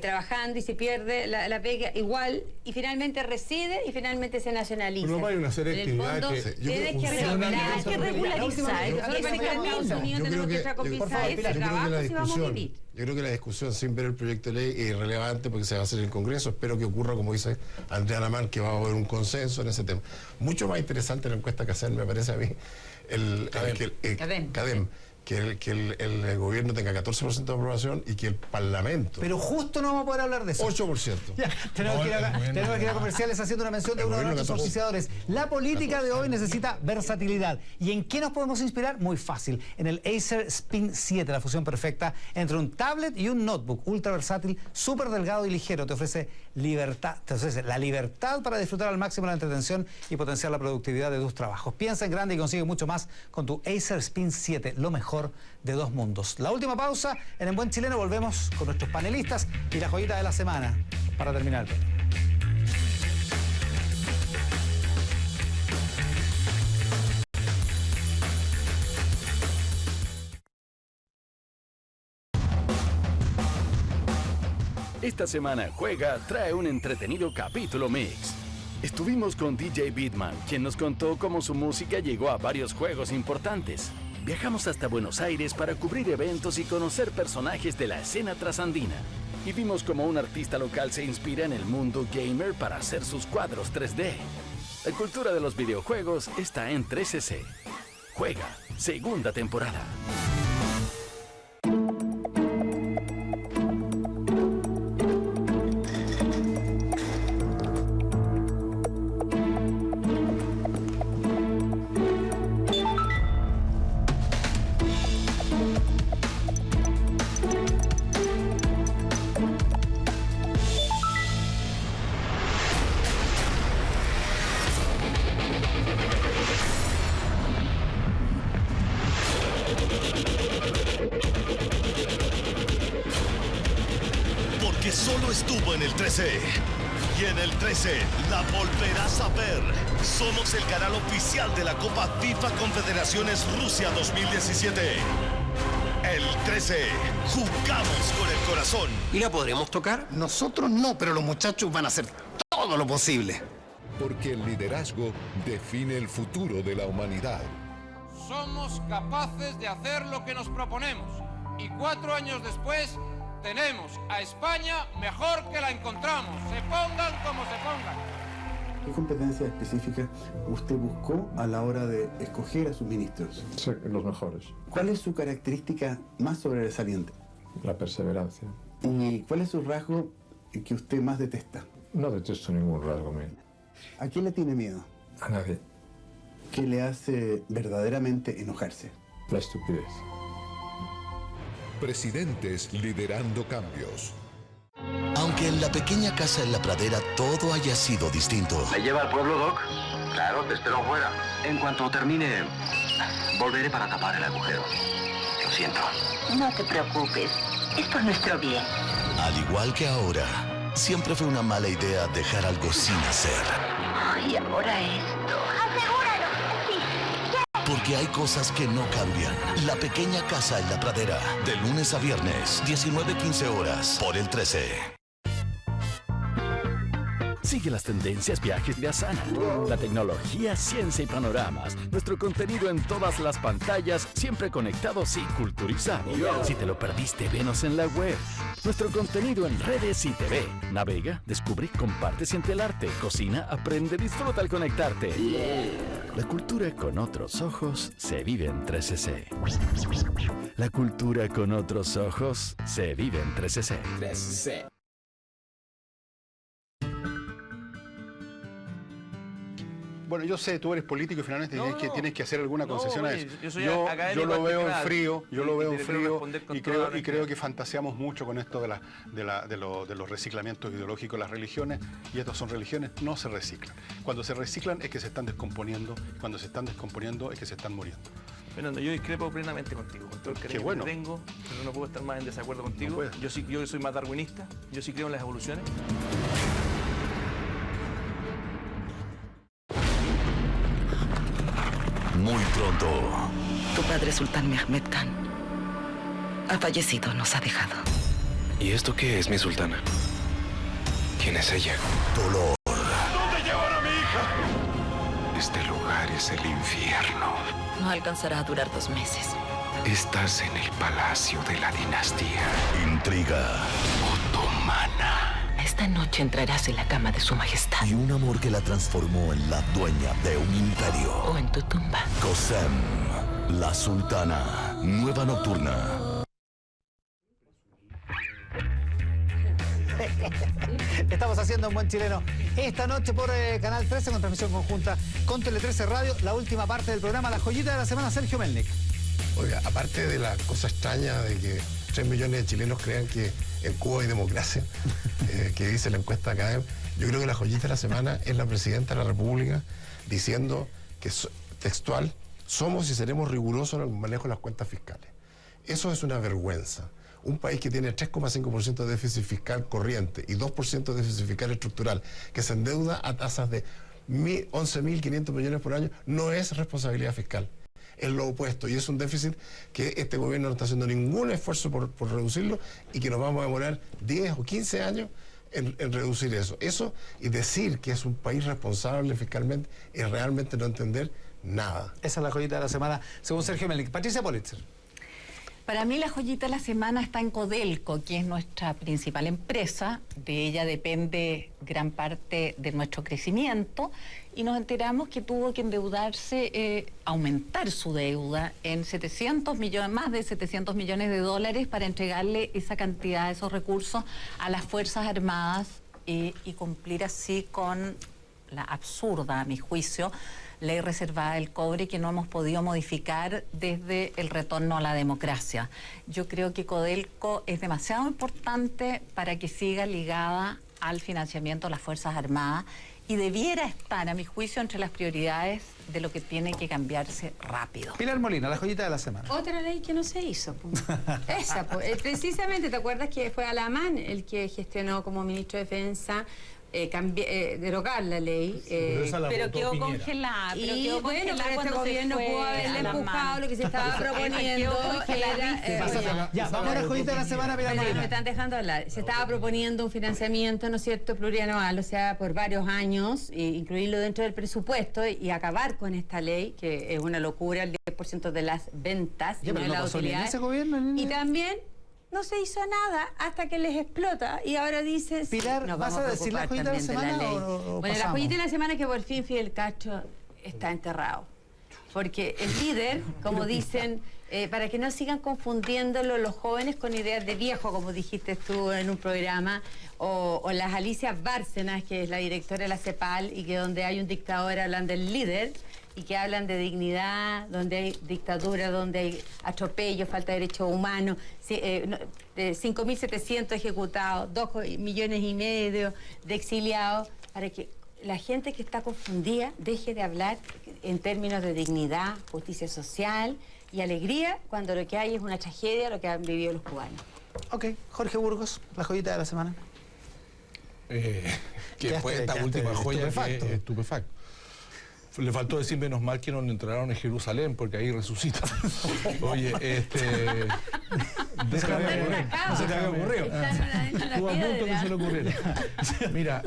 trabajando y se pierde la pega igual y finalmente reside y finalmente se nacionaliza. No hay una serie de actividades que tienes que regularizar ese camino. Yo creo que la discusión sin ver el proyecto de ley es irrelevante porque se va a hacer en el Congreso. Espero que ocurra, como dice Andrea Lamán, que va a haber un consenso en ese tema. Mucho más interesante la encuesta que hacer, me parece a mí, CADEM, que el gobierno tenga 14% de aprobación y que el Parlamento... Pero justo no vamos a poder hablar de eso. 8%. Ya, tenemos que ir a comerciales haciendo una mención de uno de nuestros auspiciadores. La política de hoy necesita versatilidad. ¿Y en qué nos podemos inspirar? Muy fácil. En el Acer Spin 7, la fusión perfecta entre un tablet y un notebook. Ultra versátil, súper delgado y ligero. Te ofrece libertad. Te ofrece la libertad para disfrutar al máximo la entretención y potenciar la productividad de tus trabajos. Piensa en grande y consigue mucho más con tu Acer Spin 7. Lo mejor de dos mundos. La última pausa. En Buen Chileno volvemos con nuestros panelistas y la joyita de la semana para terminar. Esta semana Juega trae un entretenido capítulo mix. Estuvimos con DJ Bitman, quien nos contó cómo su música llegó a varios juegos importantes. Viajamos hasta Buenos Aires para cubrir eventos y conocer personajes de la escena trasandina. Y vimos cómo un artista local se inspira en el mundo gamer para hacer sus cuadros 3D. La cultura de los videojuegos está en 3CC. Juega, segunda temporada. Porque solo estuvo en el 13. Y en el 13 la volverás a ver. Somos el canal oficial de la Copa FIFA Confederaciones Rusia 2017. El 13. Jugamos con el corazón. ¿Y la podremos tocar? Nosotros no, pero los muchachos van a hacer todo lo posible. Porque el liderazgo define el futuro de la humanidad. Somos capaces de hacer lo que nos proponemos. Y 4 años después tenemos a España mejor que la encontramos. Se pongan como se pongan. ¿Qué competencias específicas usted buscó a la hora de escoger a sus ministros? Sí, los mejores. ¿Cuál es su característica más sobresaliente? La perseverancia. ¿Y cuál es su rasgo que usted más detesta? No detesto ningún rasgo mío. ¿A quién le tiene miedo? A nadie. ¿Qué le hace verdaderamente enojarse? La estupidez. Presidentes liderando cambios. Aunque en la pequeña casa en la pradera todo haya sido distinto. ¿Me lleva al pueblo, Doc? Claro, te espero afuera. En cuanto termine, volveré para tapar el agujero. Lo siento. No te preocupes. Es por nuestro bien. Al igual que ahora, siempre fue una mala idea dejar algo sin hacer. Y ahora esto. Asegúralo. Sí. Porque hay cosas que no cambian. La pequeña casa en la pradera, de lunes a viernes, 19:15 horas, por el 13. Sigue las tendencias, viajes de Asana, la tecnología, ciencia y panoramas, nuestro contenido en todas las pantallas, siempre conectados y culturizados. Si te lo perdiste, venos en la web. Nuestro contenido en redes y TV. Navega, descubre, comparte, siente el arte, cocina, aprende, disfruta al conectarte. La cultura con otros ojos se vive en 13C. La cultura con otros ojos se vive en 13C. 13C. Bueno, yo sé, tú eres político y finalmente tienes que hacer alguna concesión a eso. Yo lo veo en frío, y creo que fantaseamos mucho con esto de los reciclamientos ideológicos, las religiones, y estas son religiones, no se reciclan. Cuando se reciclan es que se están descomponiendo, cuando se están descomponiendo es que se están muriendo. Fernando, yo discrepo plenamente contigo, con todo el cariño que tengo, pero no puedo estar más en desacuerdo contigo. Yo soy más darwinista, yo sí creo en las evoluciones. Muy pronto. Tu padre, Sultán Mehmed Khan, ha fallecido, nos ha dejado. ¿Y esto qué es, mi sultana? ¿Quién es ella? Dolor. ¿Dónde llevan a mi hija? Este lugar es el infierno. No alcanzará a durar 2 meses. Estás en el palacio de la dinastía. Intriga. Otomana. Esta noche entrarás en la cama de su majestad. Y un amor que la transformó en la dueña de un imperio. O en tu tumba. Qasem, la sultana. Nueva nocturna. Estamos haciendo un buen chileno esta noche por Canal 13 con transmisión conjunta con Tele 13 Radio. La última parte del programa, la joyita de la semana, Sergio Melnik. Oiga, aparte de la cosa extraña de que 3 millones de chilenos crean que en Cuba hay democracia, que dice la encuesta acá, yo creo que la joyita de la semana es la presidenta de la República diciendo que, textual, somos y seremos rigurosos en el manejo de las cuentas fiscales. Eso es una vergüenza. Un país que tiene 3,5% de déficit fiscal corriente y 2% de déficit fiscal estructural, que se endeuda a tasas de 11.500 millones por año, no es responsabilidad fiscal. Es lo opuesto, y es un déficit que este gobierno no está haciendo ningún esfuerzo por reducirlo, y que nos vamos a demorar 10 o 15 años en reducir eso. Eso, y decir que es un país responsable fiscalmente, es realmente no entender nada. Esa es la joyita de la semana, según Sergio Melnik. Patricia Politzer. Para mí la joyita de la semana está en Codelco, que es nuestra principal empresa. De ella depende gran parte de nuestro crecimiento, y nos enteramos que tuvo que endeudarse, aumentar su deuda en más de 700 millones de dólares para entregarle esa cantidad, esos recursos a las Fuerzas Armadas y cumplir así con la absurda, a mi juicio, ley reservada del cobre, que no hemos podido modificar desde el retorno a la democracia. Yo creo que Codelco es demasiado importante para que siga ligada al financiamiento de las Fuerzas Armadas, y debiera estar, a mi juicio, entre las prioridades de lo que tiene que cambiarse rápido. Pilar Molina, la joyita de la semana. Otra ley que no se hizo. Esa, precisamente, ¿te acuerdas que fue Alamán el que gestionó como ministro de Defensa derogar la ley? Pero quedó congelada. Y bueno, pero este gobierno pudo haberle empujado lo que se estaba proponiendo. Ya, vamos a la joyita de la semana, Pilar Molina. Me están dejando hablar. Se estaba proponiendo un financiamiento, ¿no es cierto?, plurianual, o sea, por varios años, incluirlo dentro del presupuesto y acabar con esta ley, que es una locura, el 10% de las ventas y no de las utilidades. ¿Ese gobierno? Y también no se hizo nada hasta que les explota y ahora dicen... Pilar, sí, ¿vas a decir la joyita de la semana o bueno, la joyita de la semana es que por fin Fidel Castro está enterrado. Porque el líder, como dicen, para que no sigan confundiéndolo los jóvenes con ideas de viejo, como dijiste tú en un programa, o las Alicia Bárcenas, que es la directora de la CEPAL, y que donde hay un dictador hablan del líder, y que hablan de dignidad, donde hay dictadura, donde hay atropello, falta de derechos humanos, 5.700 ejecutados, 2,5 millones de exiliados, para que la gente que está confundida deje de hablar en términos de dignidad, justicia social y alegría, cuando lo que hay es una tragedia, lo que han vivido los cubanos. Ok, Jorge Burgos, la joyita de la semana. Que fue esta última joya estupefacto. Le faltó decir menos mal que no entraron en Jerusalén, porque ahí resucita. Oye, no se te había ocurrido. Estuvo a punto que se le ocurriera. Mira,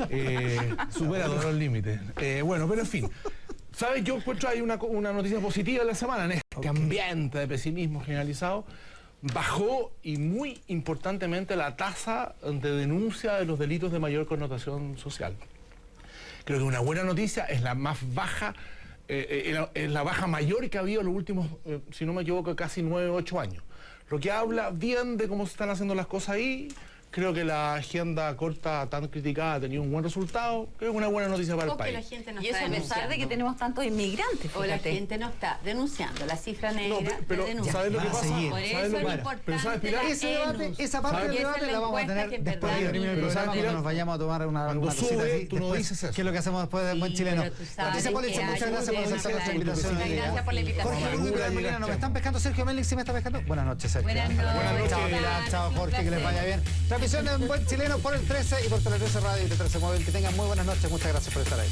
superado los límites. Bueno, pero en fin. ¿Sabes? Yo encuentro ahí una noticia positiva de la semana. En este ambiente de pesimismo generalizado, bajó y muy importantemente la tasa de denuncia de los delitos de mayor connotación social. Creo que una buena noticia, es la más baja, es la baja mayor que ha habido en los últimos, si no me equivoco, casi 9 o 8 años. Lo que habla bien de cómo se están haciendo las cosas ahí. Creo que la agenda corta tan criticada ha tenido un buen resultado. Creo que es una buena noticia para el país. La gente no y eso a pesar de que tenemos tantos inmigrantes. O la gente no está denunciando la cifra negra. Pero ¿sabes lo que pasa? Por eso es importante. Pero ¿sabes, Pilar? Esa parte del debate la vamos a tener después del primer programa, cuando nos vayamos a tomar una cosita así. Tú no dices eso. Que es lo que hacemos después de Buen Chileno. Noticias Política, muchas gracias por aceptar nuestra invitación. Gracias por la invitación. Jorge Burgos, Molina, ¿nos están pescando? Sergio Melnik, ¿sí me está pescando? Buenas noches, Sergio. Buenas noches. Chao, Pilar. Chao, Jorge, que les vaya bien. Transmisión de Buen Chileno por el 13 y por Tele 13 Radio y Tele 13 Móvil. Que tengan muy buenas noches. Muchas gracias por estar ahí.